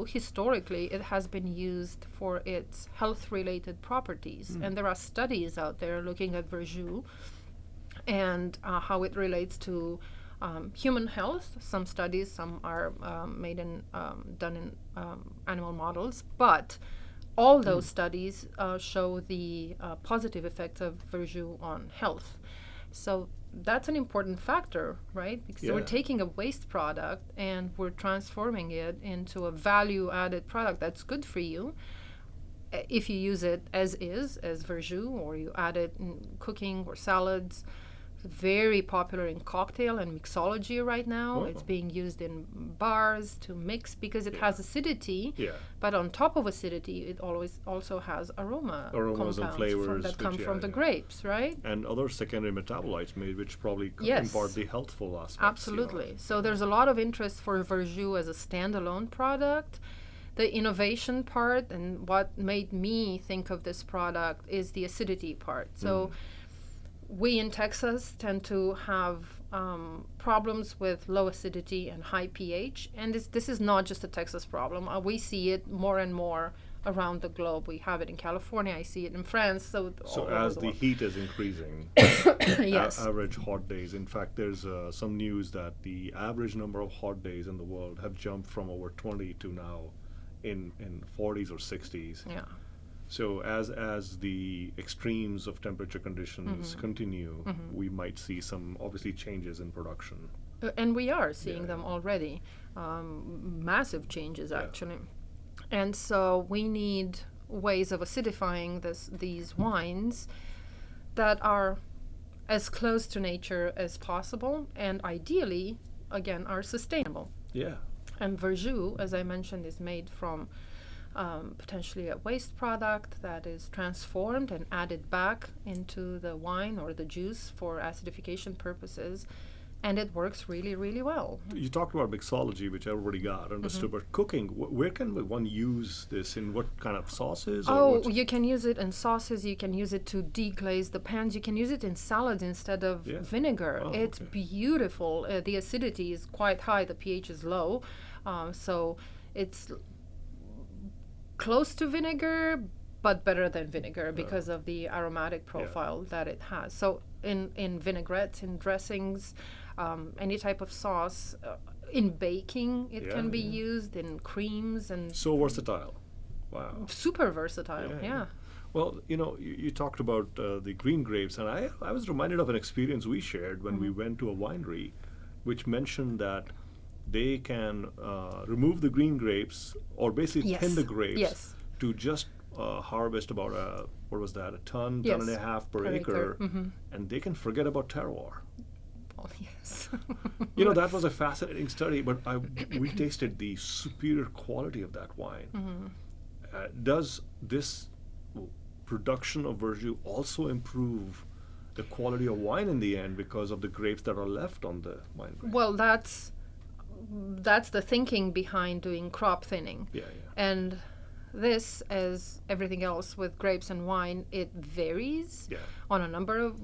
[SPEAKER 2] historically it has been used for its health-related properties, and there are studies out there looking at verjus and how it relates to human health. Some studies, some are done in animal models, but all those studies show the positive effects of verjus on health. So that's an important factor, right? Because we're taking a waste product and we're transforming it into a value-added product that's good for you. If you use it as verjus, or you add it in cooking or salads. Very popular in cocktail and mixology right now.
[SPEAKER 1] Oh.
[SPEAKER 2] It's being used in bars to mix because it has acidity.
[SPEAKER 1] Yeah.
[SPEAKER 2] But on top of acidity, it always also has aromas
[SPEAKER 1] and flavors
[SPEAKER 2] that come from the grapes, right?
[SPEAKER 1] And other secondary metabolites made, which probably impart the healthful aspects.
[SPEAKER 2] Absolutely. So there's a lot of interest for verjus as a standalone product. The innovation part and what made me think of this product is the acidity part. So we in Texas tend to have problems with low acidity and high pH, and this is not just a Texas problem. We see it more and more around the globe. We have it in California. I see it in France. So
[SPEAKER 1] as the heat is increasing, average hot days. In fact, there's some news that the average number of hot days in the world have jumped from over 20 to now in 40s or 60s.
[SPEAKER 2] Yeah.
[SPEAKER 1] So as the extremes of temperature conditions continue, we might see some obviously changes in production.
[SPEAKER 2] And we are seeing them already, massive changes actually. And so we need ways of acidifying these wines that are as close to nature as possible, and ideally, again, are sustainable.
[SPEAKER 1] Yeah.
[SPEAKER 2] And verjus, as I mentioned, is made from potentially a waste product that is transformed and added back into the wine or the juice for acidification purposes, and it works really, really well.
[SPEAKER 1] You talked about mixology, which everybody got understood, but cooking, where can one use this? In what kind of sauces?
[SPEAKER 2] You can use it in sauces. You can use it to deglaze the pans. You can use it in salads instead of vinegar. It's beautiful. The acidity is quite high. The pH is low, so it's close to vinegar, but better than vinegar because of the aromatic profile that it has. So in vinaigrettes, in dressings, any type of sauce, in baking, it can be used in creams and.
[SPEAKER 1] So versatile. Wow.
[SPEAKER 2] Super versatile. Yeah.
[SPEAKER 1] Well, you talked about the green grapes, and I was reminded of an experience we shared when we went to a winery, which mentioned that they can remove the green grapes, or basically thin the grapes to just harvest about a ton and a half per acre, and they can forget about terroir.
[SPEAKER 2] Oh, yes.
[SPEAKER 1] That was a fascinating study, but we tasted the superior quality of that wine. Does this production of verjus also improve the quality of wine in the end because of the grapes that are left on the wine grape?
[SPEAKER 2] Well, that's the thinking behind doing crop thinning.
[SPEAKER 1] Yeah.
[SPEAKER 2] And this, as everything else with grapes and wine, it varies
[SPEAKER 1] Yeah.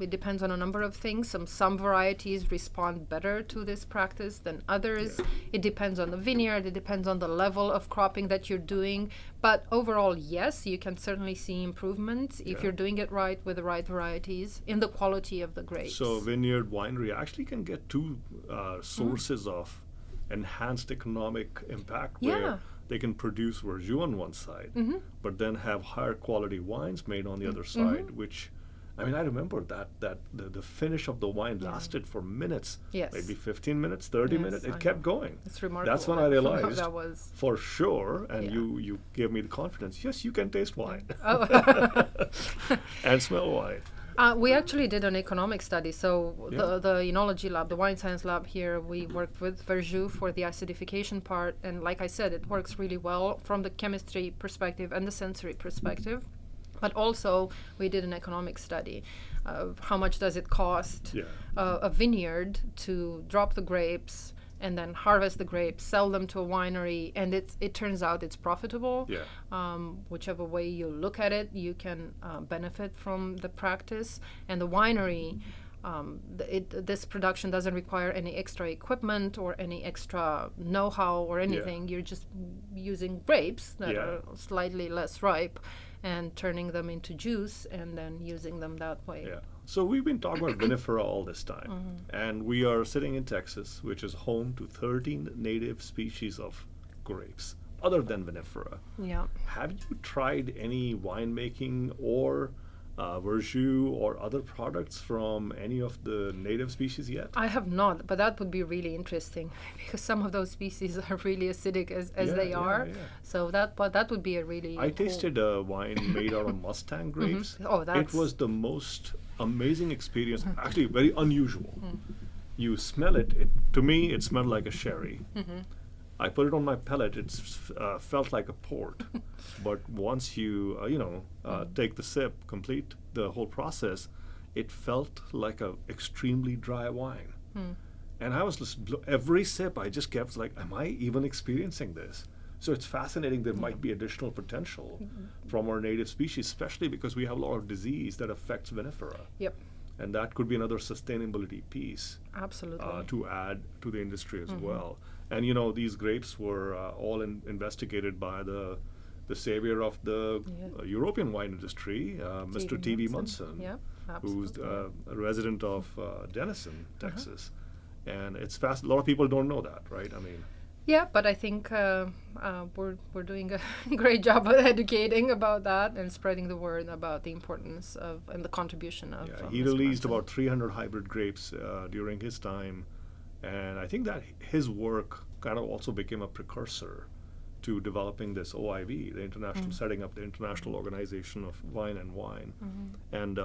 [SPEAKER 2] it depends on a number of things. Some varieties respond better to this practice than others.
[SPEAKER 1] Yeah.
[SPEAKER 2] It depends on the vineyard, it depends on the level of cropping that you're doing. But overall, yes, you can certainly see improvements if
[SPEAKER 1] Yeah.
[SPEAKER 2] you're doing it right with the right varieties in the quality of the grapes.
[SPEAKER 1] So vineyard winery actually can get two sources of enhanced economic impact
[SPEAKER 2] Yeah.
[SPEAKER 1] where they can produce Verjus on one side, but then have higher quality wines made on the other side, which, I mean, I remember that the finish of the wine lasted for minutes,
[SPEAKER 2] Yes.
[SPEAKER 1] maybe 15 minutes, 30
[SPEAKER 2] Yes,
[SPEAKER 1] minutes,
[SPEAKER 2] I
[SPEAKER 1] it kept
[SPEAKER 2] know.
[SPEAKER 1] going.
[SPEAKER 2] It's remarkable.
[SPEAKER 1] That's when I realized
[SPEAKER 2] that was.
[SPEAKER 1] for sure, and
[SPEAKER 2] Yeah.
[SPEAKER 1] you gave me the confidence, yes, you can taste wine
[SPEAKER 2] Oh.
[SPEAKER 1] and smell wine.
[SPEAKER 2] We actually did an economic study. So
[SPEAKER 1] Yeah.
[SPEAKER 2] the Enology lab, the wine science lab here, we worked with Verjus for the acidification part. And like I said, it works really well from the chemistry perspective and the sensory perspective. But also, we did an economic study of how much does it cost
[SPEAKER 1] Yeah.
[SPEAKER 2] a vineyard to drop the grapes and then harvest the grapes, sell them to a winery, and it turns out it's profitable.
[SPEAKER 1] Yeah.
[SPEAKER 2] Whichever way you look at it, you can benefit from the practice. And the winery, this production doesn't require any extra equipment or any extra know-how or anything. You're just using grapes that
[SPEAKER 1] Yeah.
[SPEAKER 2] are slightly less ripe and turning them into juice and then using them that way.
[SPEAKER 1] Yeah. So we've been talking about vinifera all this time, and we are sitting in Texas, which is home to 13 native species of grapes, other than vinifera.
[SPEAKER 2] Yeah.
[SPEAKER 1] Have you tried any winemaking or Verjus or other products from any of the native species yet?
[SPEAKER 2] I have not, but that would be really interesting because some of those species are really acidic as
[SPEAKER 1] Yeah,
[SPEAKER 2] they
[SPEAKER 1] yeah,
[SPEAKER 2] are.
[SPEAKER 1] yeah.
[SPEAKER 2] So that would be a really
[SPEAKER 1] I
[SPEAKER 2] cool-
[SPEAKER 1] tasted a wine made out of Mustang grapes.
[SPEAKER 2] Oh,
[SPEAKER 1] It
[SPEAKER 2] that's-
[SPEAKER 1] was the most amazing experience, actually very unusual. You smell it, to me, it smelled like a sherry. I put it on my palate, it felt like a port. But once you, take the sip, complete the whole process, it felt like a extremely dry wine. And I was just, every sip, I just kept like, am I even experiencing this? So it's fascinating. There might be additional potential from our native species, especially because we have a lot of disease that affects vinifera.
[SPEAKER 2] Yep,
[SPEAKER 1] And that could be another sustainability piece
[SPEAKER 2] absolutely.
[SPEAKER 1] to add to the industry as well. And these grapes were all investigated by the savior of the European wine industry, Mr. T.V. Munson,
[SPEAKER 2] Yeah,
[SPEAKER 1] who's
[SPEAKER 2] absolutely.
[SPEAKER 1] a resident of Denison, Texas. And it's fast. A lot of people don't know that, right? I mean,
[SPEAKER 2] Yeah, but I think we're doing a great job of educating about that and spreading the word about the importance of and the contribution of.
[SPEAKER 1] he
[SPEAKER 2] Mr.
[SPEAKER 1] released
[SPEAKER 2] Munson.
[SPEAKER 1] about 300 hybrid grapes during his time, and I think that his work kind of also became a precursor to developing this OIV, the international, setting up the International Organization of Vine and Wine. And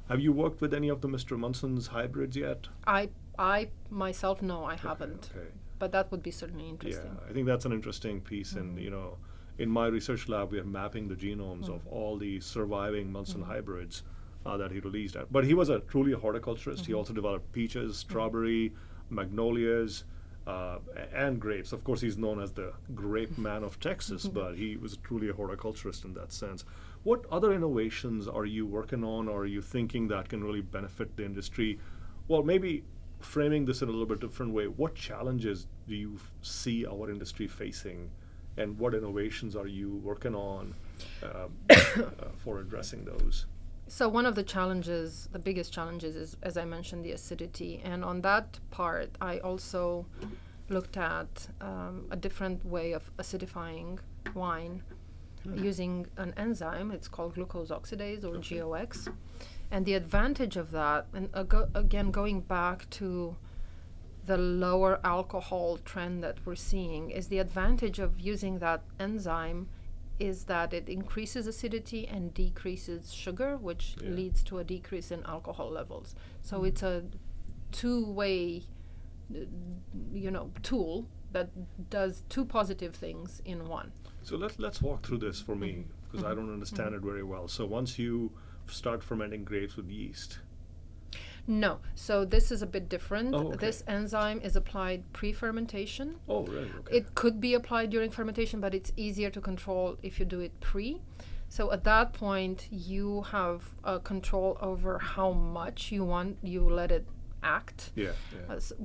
[SPEAKER 1] have you worked with any of the Mr. Munson's hybrids yet?
[SPEAKER 2] I myself, no, I haven't.
[SPEAKER 1] Okay.
[SPEAKER 2] But that would be certainly interesting.
[SPEAKER 1] Yeah, I think that's an interesting piece. And in my research lab, we are mapping the genomes of all the surviving Munson hybrids that he released. But he was truly a horticulturist. He also developed peaches, strawberry, magnolias, and grapes. Of course, he's known as the grape man of Texas, but he was truly a horticulturist in that sense. What other innovations are you working on, or are you thinking that can really benefit the industry? Well, maybe framing this in a little bit different way, what challenges do you see our industry facing, and what innovations are you working on for addressing those?
[SPEAKER 2] So one of the challenges, the biggest challenges is, as I mentioned, the acidity. And on that part, I also looked at a different way of acidifying wine using an enzyme. It's called glucose oxidase, or GOX. And the advantage of that, and again, going back to the lower alcohol trend that we're seeing, is the advantage of using that enzyme is that it increases acidity and decreases sugar, which leads to a decrease in alcohol levels. So it's a two-way, tool that does two positive things in one.
[SPEAKER 1] So let's walk through this for me, because I don't understand it very well. So once you start fermenting grapes with yeast.
[SPEAKER 2] No. So this is a bit different.
[SPEAKER 1] Oh, okay.
[SPEAKER 2] This enzyme is applied pre-fermentation.
[SPEAKER 1] Oh, really? Okay.
[SPEAKER 2] It could be applied during fermentation, but it's easier to control if you do it pre. So at that point, you have control over how much you let it act.
[SPEAKER 1] Yeah.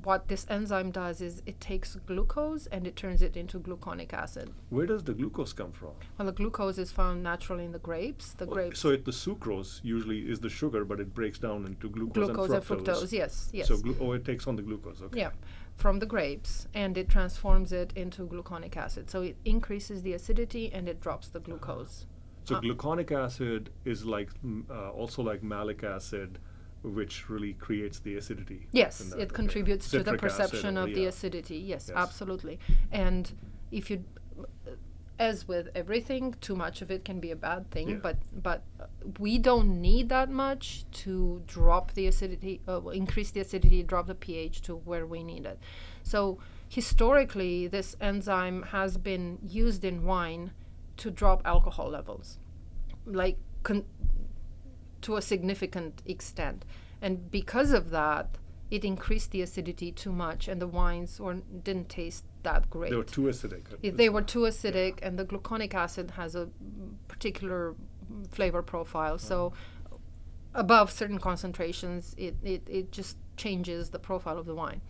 [SPEAKER 2] What this enzyme does is it takes glucose and it turns it into gluconic acid.
[SPEAKER 1] Where does the glucose come from?
[SPEAKER 2] Well, the glucose is found naturally in the grapes.
[SPEAKER 1] So the sucrose usually is the sugar, but it breaks down into glucose
[SPEAKER 2] and fructose. Yes.
[SPEAKER 1] So it takes on the glucose. Okay.
[SPEAKER 2] Yeah, from the grapes, and it transforms it into gluconic acid. So it increases the acidity and it drops the glucose.
[SPEAKER 1] So gluconic acid is also like malic acid, which really creates the acidity.
[SPEAKER 2] Yes, it contributes to the perception of the
[SPEAKER 1] yeah.
[SPEAKER 2] acidity. Yes, absolutely. And if you, as with everything, too much of it can be a bad thing.
[SPEAKER 1] Yeah.
[SPEAKER 2] But we don't need that much to drop the acidity, increase the acidity, drop the pH to where we need it. So historically, this enzyme has been used in wine to drop alcohol levels, like to a significant extent. And because of that, it increased the acidity too much, and the wines didn't taste that great.
[SPEAKER 1] They were too acidic.
[SPEAKER 2] They were too acidic, and the gluconic acid has a particular flavor profile. So above certain concentrations, it just changes the profile of the wine.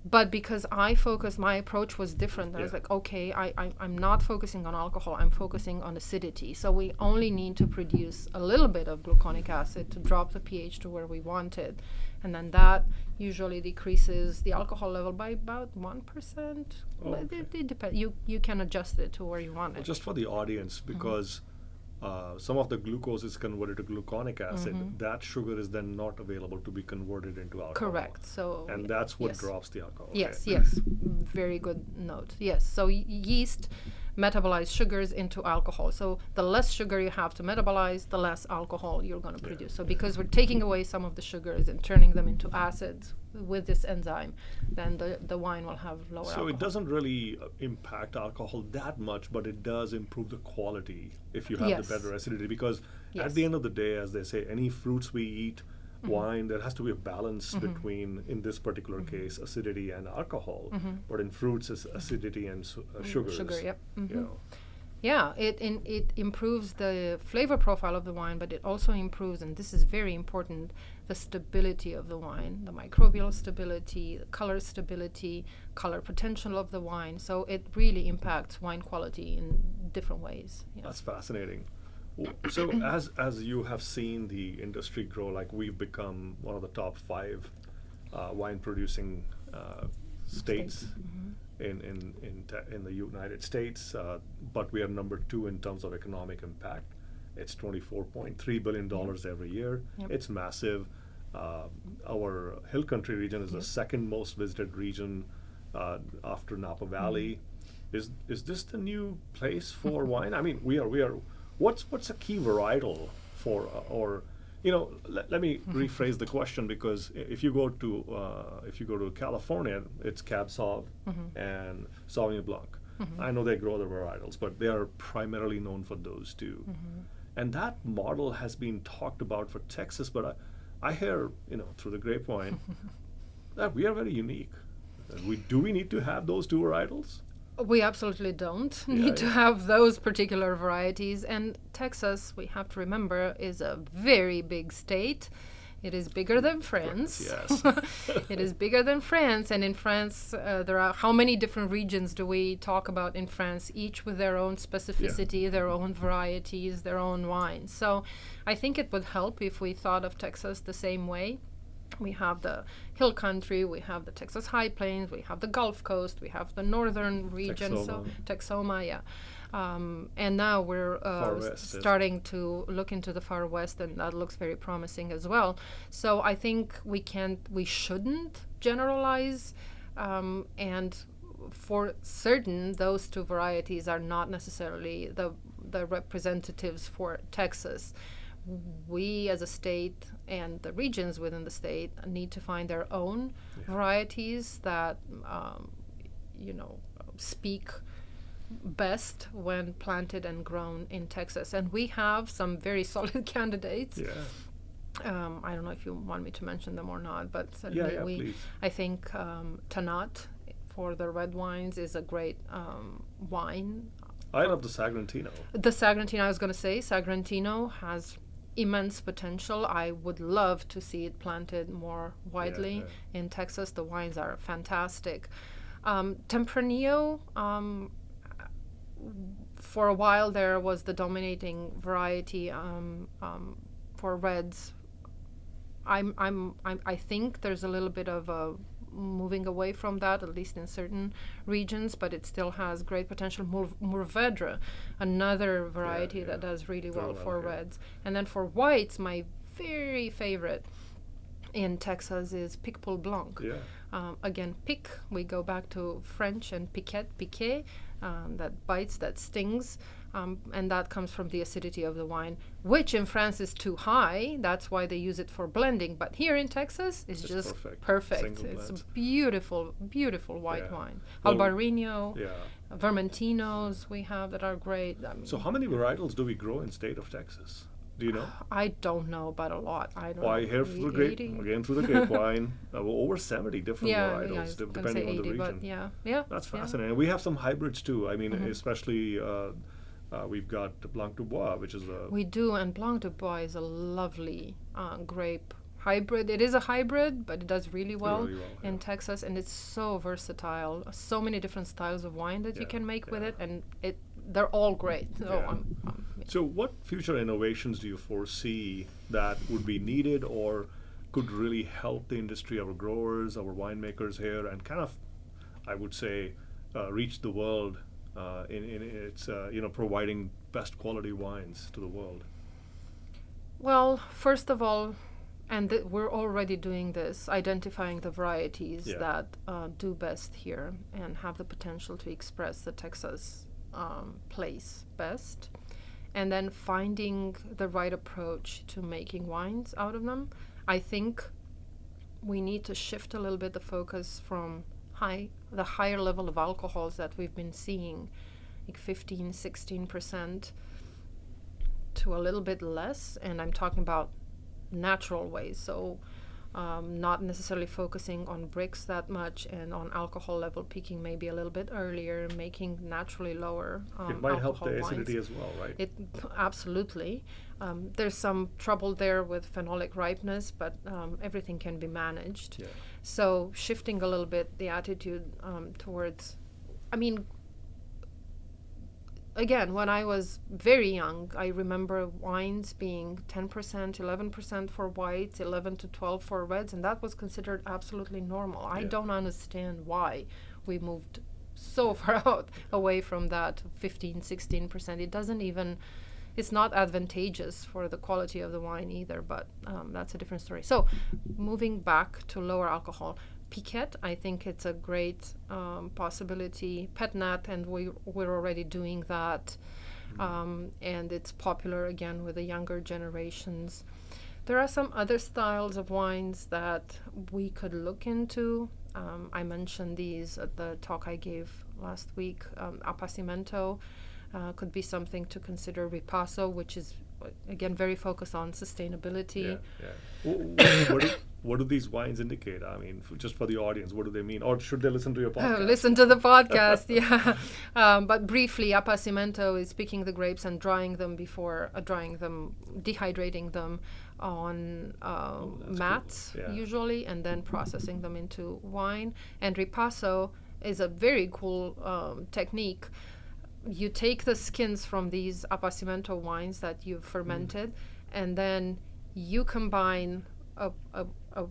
[SPEAKER 2] But because my approach was different. I was like, okay, I'm not focusing on alcohol, I'm focusing on acidity. So we only need to produce a little bit of gluconic acid to drop the pH to where we want it. And then that usually decreases the alcohol level by about 1%.
[SPEAKER 1] Oh, okay.
[SPEAKER 2] It depends. You can adjust it to where you want it.
[SPEAKER 1] Just for the audience, because some of the glucose is converted to gluconic acid. That sugar is then not available to be converted into alcohol.
[SPEAKER 2] Correct. So
[SPEAKER 1] and that's what drops the alcohol.
[SPEAKER 2] Yes,
[SPEAKER 1] okay.
[SPEAKER 2] yes. Very good note. Yes. So yeast metabolize sugars into alcohol. So the less sugar you have to metabolize, the less alcohol you're going to produce. So because we're taking away some of the sugars and turning them into acids with this enzyme, then the wine will have lower alcohol.
[SPEAKER 1] So it doesn't really impact alcohol that much, but it does improve the quality if you have the better acidity. Because at the end of the day, as they say, any fruits we eat, wine, there has to be a balance between, in this particular case, acidity and alcohol. But in fruits, it's acidity and sugars.
[SPEAKER 2] Sugar, yep.
[SPEAKER 1] You know.
[SPEAKER 2] Yeah, it improves the flavor profile of the wine, but it also improves, and this is very important, the stability of the wine, the microbial stability, the color potential of the wine. So it really impacts wine quality in different ways. Yeah.
[SPEAKER 1] That's fascinating. So as you have seen the industry grow, like we've become one of the top 5 wine producing states. In the United States, but we are number 2 in terms of economic impact. It's $24.3 billion every year.
[SPEAKER 2] Yep.
[SPEAKER 1] It's massive. Our Hill Country region is the second most visited region after Napa Valley. Is this the new place for wine? I mean, we are. What's a key varietal for or? You know, let me rephrase the question, because if you go to California, it's Cab Sauv and Sauvignon Blanc. I know they grow other varietals, but they are primarily known for those two. And that model has been talked about for Texas, but I hear, through the grapevine that we are very unique. Do we need to have those 2 varietals?
[SPEAKER 2] We absolutely don't need to have those particular varieties. And Texas, we have to remember, is a very big state. It is bigger than France.
[SPEAKER 1] Yes.
[SPEAKER 2] It is bigger than France. And in France, there are, how many different regions do we talk about in France, each with their own specificity, their own varieties, their own wines. So I think it would help if we thought of Texas the same way. We have the Hill Country, we have the Texas High Plains, we have the Gulf Coast, we have the northern region, Texoma, yeah. And now we're starting to look into the far west, and that looks very promising as well. So I think we shouldn't generalize, and for certain, those 2 varieties are not necessarily the representatives for Texas. We as a state and the regions within the state need to find their own varieties that speak best when planted and grown in Texas. And we have some very solid candidates. I don't know if you want me to mention them or not, but certainly
[SPEAKER 1] please.
[SPEAKER 2] I think Tanat for the red wines is a great wine.
[SPEAKER 1] I love the Sagrantino.
[SPEAKER 2] The Sagrantino, I was going to say, Sagrantino has immense potential. I would love to see it planted more widely in Texas. The wines are fantastic. Tempranillo, for a while there was the dominating variety for reds. I think there's a little bit of a moving away from that, at least in certain regions, but it still has great potential. Mourvedre, another variety that does really well for reds. And then for whites, my very favorite in Texas is Picpoul Blanc. Again, pic, we go back to French, and piquet, that bites, that stings. And that comes from the acidity of the wine, which in France is too high. That's why they use it for blending. But here in Texas, it's just perfect. It's a beautiful, beautiful white wine. Well, Albarino, Vermentinos we have that are great.
[SPEAKER 1] So how many varietals do we grow in state of Texas? Do you know?
[SPEAKER 2] I don't know, but a lot. I don't know.
[SPEAKER 1] I hear through the grapevine, over 70 different varietals, depending on the region.
[SPEAKER 2] But
[SPEAKER 1] that's fascinating. We have some hybrids too. I mean, especially we've got Blanc du Bois, which is a...
[SPEAKER 2] We do, and Blanc du Bois is a lovely grape hybrid. It is a hybrid, but it does really well in Texas, and it's so versatile. So many different styles of wine that you can make with it, and they're all great.
[SPEAKER 1] So what future innovations do you foresee that would be needed or could really help the industry, our growers, our winemakers here, and kind of, I would say, reach the world in its providing best quality wines to the world?
[SPEAKER 2] Well, first of all, and we're already doing this, identifying the varieties that do best here and have the potential to express the Texas place best, and then finding the right approach to making wines out of them. I think we need to shift a little bit the focus from the higher level of alcohols that we've been seeing, like 15-16%, to a little bit less, and I'm talking about natural ways, so not necessarily focusing on bricks that much, and on alcohol level peaking maybe a little bit earlier, making naturally lower
[SPEAKER 1] it might help the acidity as well, right?
[SPEAKER 2] It absolutely. There's some trouble there with phenolic ripeness, but everything can be managed. So shifting a little bit the attitude towards, I mean, again, when I was very young, I remember wines being 10%, 11% for whites, 11 to 12 for reds, and that was considered absolutely normal. I don't understand why we moved so far away from that 15-16%. It doesn't even, it's not advantageous for the quality of the wine either, but that's a different story. So moving back to lower alcohol, Piquet, I think it's a great possibility. Pet Nat, and we're already doing that, and it's popular again with the younger generations. There are some other styles of wines that we could look into. I mentioned these at the talk I gave last week. Appassimento could be something to consider. Ripasso, which is again very focused on sustainability.
[SPEAKER 1] What do these wines indicate? I mean, just for the audience, what do they mean? Or should they listen to your podcast?
[SPEAKER 2] Listen to the podcast, but briefly, Appassimento is picking the grapes and drying them before dehydrating them on mats, usually, and then processing them into wine. And Ripasso is a very cool technique. You take the skins from these Appassimento wines that you've fermented, and then you combine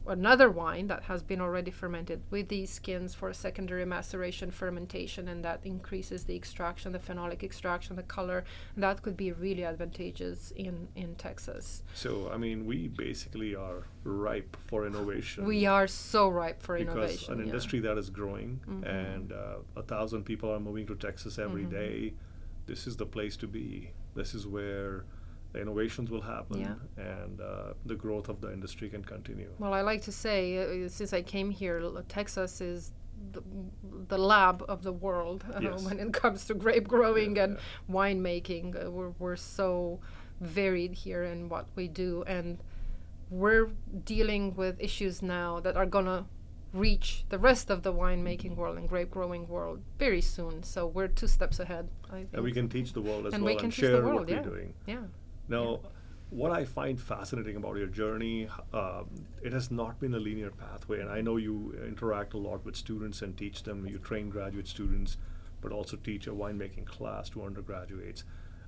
[SPEAKER 2] another wine that has been already fermented with these skins for secondary maceration fermentation, and that increases the extraction, the phenolic extraction, the color. That could be really advantageous in Texas.
[SPEAKER 1] So, I mean, we basically are ripe for innovation.
[SPEAKER 2] We are so ripe for
[SPEAKER 1] because
[SPEAKER 2] innovation.
[SPEAKER 1] Because an industry that is growing, and 1,000 people are moving to Texas every day. This is the place to be. This is where the innovations will happen, and the growth of the industry can continue.
[SPEAKER 2] Well, I like to say, since I came here, Texas is the lab of the world when it comes to grape growing and winemaking. We're so varied here in what we do, and we're dealing with issues now that are gonna reach the rest of the winemaking world and grape growing world very soon. So we're 2 steps ahead, I think.
[SPEAKER 1] And we can teach the world as
[SPEAKER 2] And
[SPEAKER 1] well
[SPEAKER 2] we can
[SPEAKER 1] and
[SPEAKER 2] teach the
[SPEAKER 1] share
[SPEAKER 2] world,
[SPEAKER 1] what we're doing.
[SPEAKER 2] Yeah.
[SPEAKER 1] Now, what I find fascinating about your journey, it has not been a linear pathway. And I know you interact a lot with students and teach them. You train graduate students, but also teach a winemaking class to undergraduates.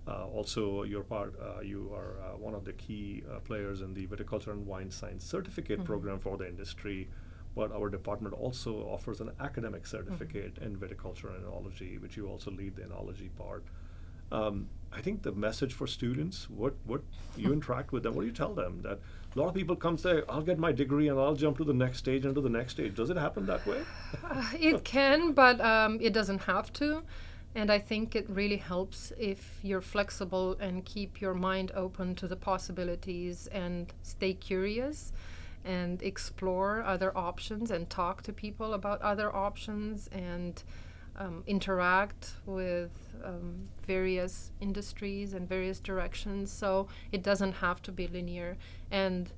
[SPEAKER 1] Also, you are one of the key players in the Viticulture and Wine Science Certificate program for the industry. But our department also offers an academic certificate in Viticulture and Enology, which you also lead the Enology part. I think the message for students, what you interact with them, what do you tell them? That a lot of people come say, I'll get my degree and I'll jump to the next stage and to the next stage. Does it happen that way?
[SPEAKER 2] It can, but it doesn't have to. And I think it really helps if you're flexible and keep your mind open to the possibilities and stay curious and explore other options and talk to people about other options and interact with various industries and various directions. So it doesn't have to be linear. And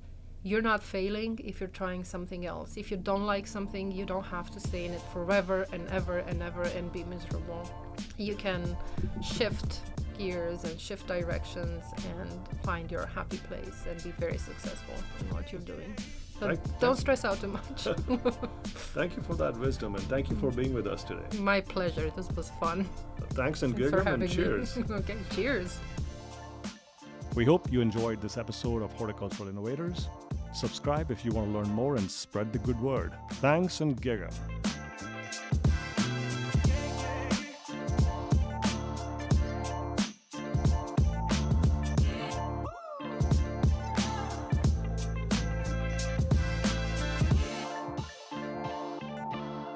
[SPEAKER 2] you're not failing if you're trying something else. If you don't like something, you don't have to stay in it forever and ever and ever and be miserable. You can shift gears and shift directions and find your happy place and be very successful in what you're doing. So don't stress out too much.
[SPEAKER 1] Thank you for that wisdom, and thank you for being with us today.
[SPEAKER 2] My pleasure. This was fun.
[SPEAKER 1] Thanks and
[SPEAKER 2] Thanks
[SPEAKER 1] Gigam, and cheers.
[SPEAKER 2] Okay, cheers.
[SPEAKER 1] We hope you enjoyed this episode of Horticultural Innovators. Subscribe if you want to learn more and spread the good word. Thanks and Gigam.